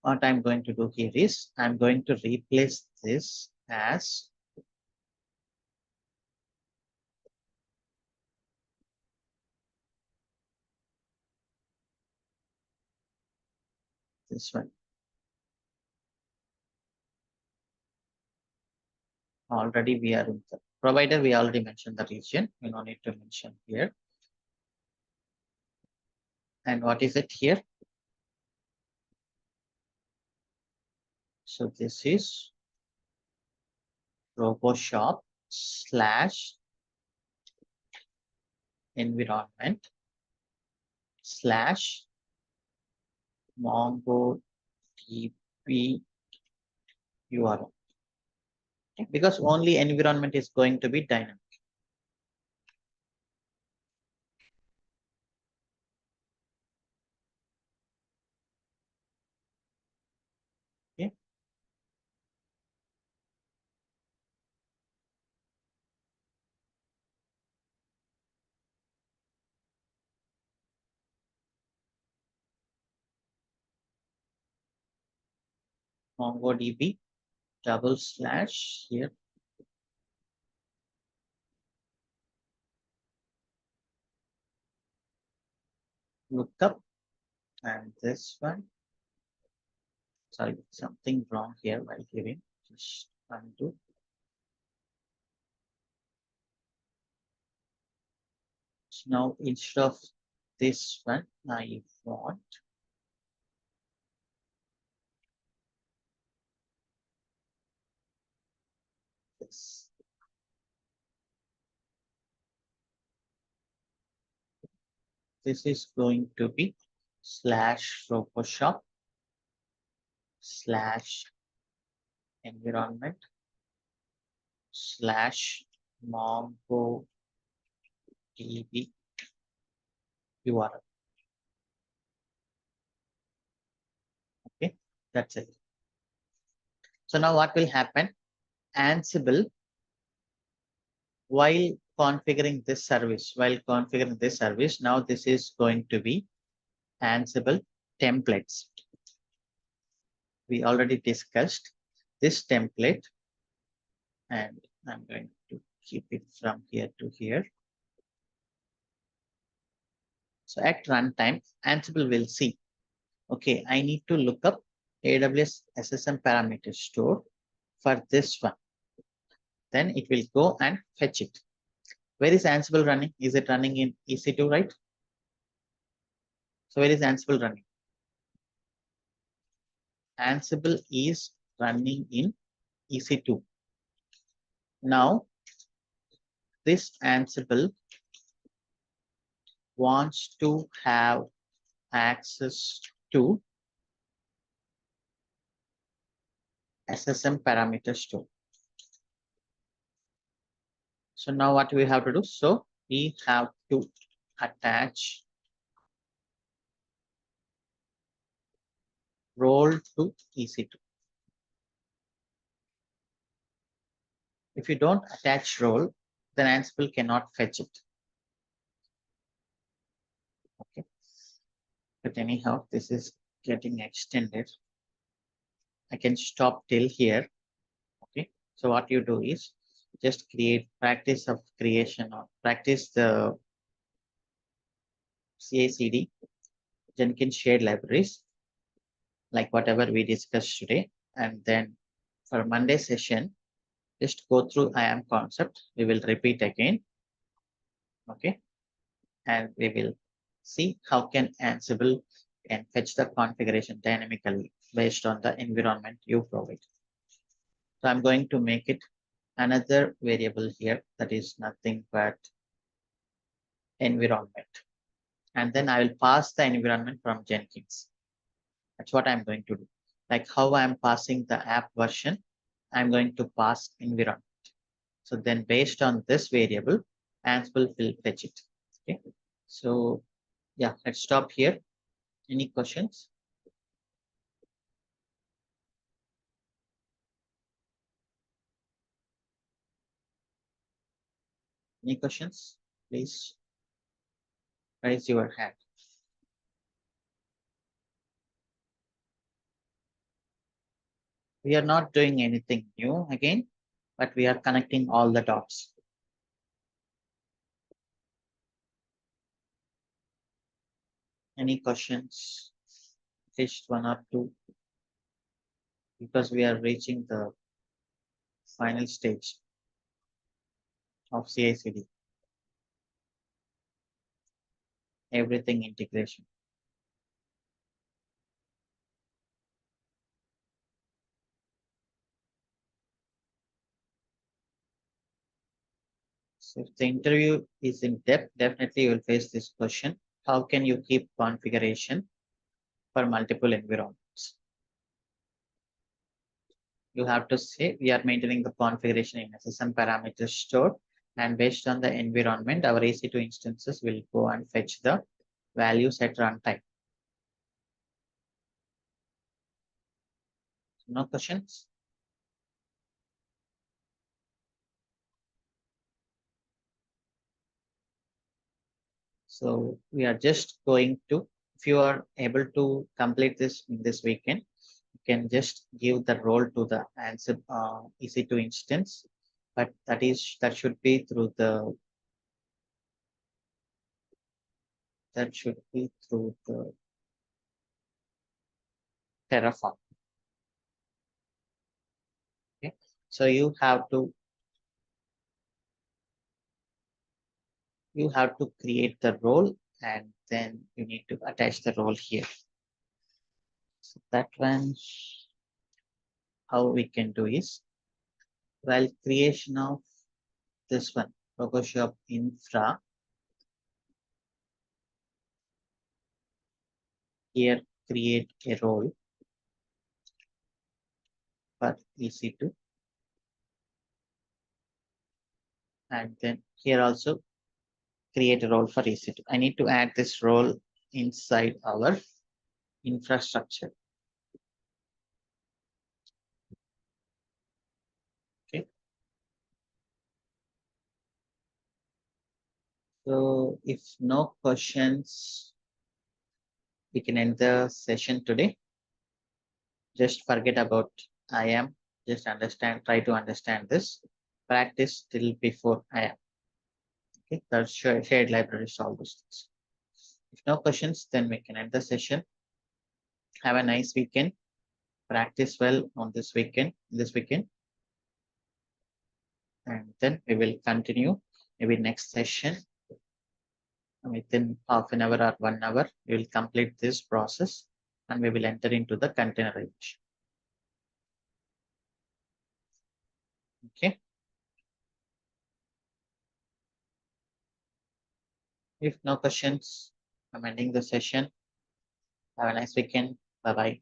S1: what I'm going to do here is I'm going to replace this as this one. Already we are in the provider, we already mentioned the region, we don't need to mention here. And what is it here? So this is RoboShop slash environment slash MongoDB URL. Okay, because only environment is going to be dynamic. Okay. MongoDB / here. Look up, and this one, sorry, something wrong here while giving, just undo. So now instead of this one, I want this. This is going to be /RoboShop / environment / MongoDB URL. Okay, that's it. So now what will happen? Ansible, while configuring this service, now this is going to be Ansible templates. We already discussed this template, and I'm going to keep it from here to here. So at runtime, Ansible will see, okay, I need to look up AWS SSM parameter store for this one. Then it will go and fetch it. Where is Ansible running? Is it running in EC2, right? So where is Ansible running? Ansible is running in EC2. Now, this Ansible wants to have access to SSM parameter store. So now what we have to do? So we have to attach role to EC2. If you don't attach role, then Ansible cannot fetch it. Okay. But anyhow, this is getting extended. I can stop till here. Okay. So what you do is just create practice of creation or practice the CI/CD Jenkins shared libraries, like whatever we discussed today. And then for Monday session, just go through IAM concept. We will repeat again. Okay. And we will see how can Ansible can fetch the configuration dynamically based on the environment you provide. So I'm going to make it another variable here that is nothing but environment. And then I will pass the environment from Jenkins. That's what I'm going to do. Like how I'm passing the app version, I'm going to pass environment. So then based on this variable, Ansible will fetch it. Okay. So yeah, let's stop here. Any questions? Any questions? Please raise your hand. We are not doing anything new again, but we are connecting all the dots. Any questions? At least one or two, because we are reaching the final stage of CI/CD, everything integration. So if the interview is in depth, definitely you will face this question. How can you keep configuration for multiple environments? You have to say we are maintaining the configuration in SSM parameters stored, and based on the environment, our EC2 instances will go and fetch the values at runtime. No questions? So we are just going to, if you are able to complete this in this weekend, you can just give the role to the answer EC2 instance, but that should be through the Terraform. Okay, so you have to create the role, and then you need to attach the role here. So that one, how we can do is, while creation of this one, PogoShop infra, here create a role for EC2, and then here also create a role for EC2. I need to add this role inside our infrastructure. Okay. So if no questions, we can end the session today. Just forget about I am. Just try to understand this. Practice till before I am. Okay, that's shared libraries, all those things. If no questions, then we can end the session. Have a nice weekend. Practice well on this weekend, and then we will continue maybe next session within half an hour or 1 hour. We will complete this process and we will enter into the containerization. Okay. If no questions, I'm ending the session. Have a nice weekend. Bye bye.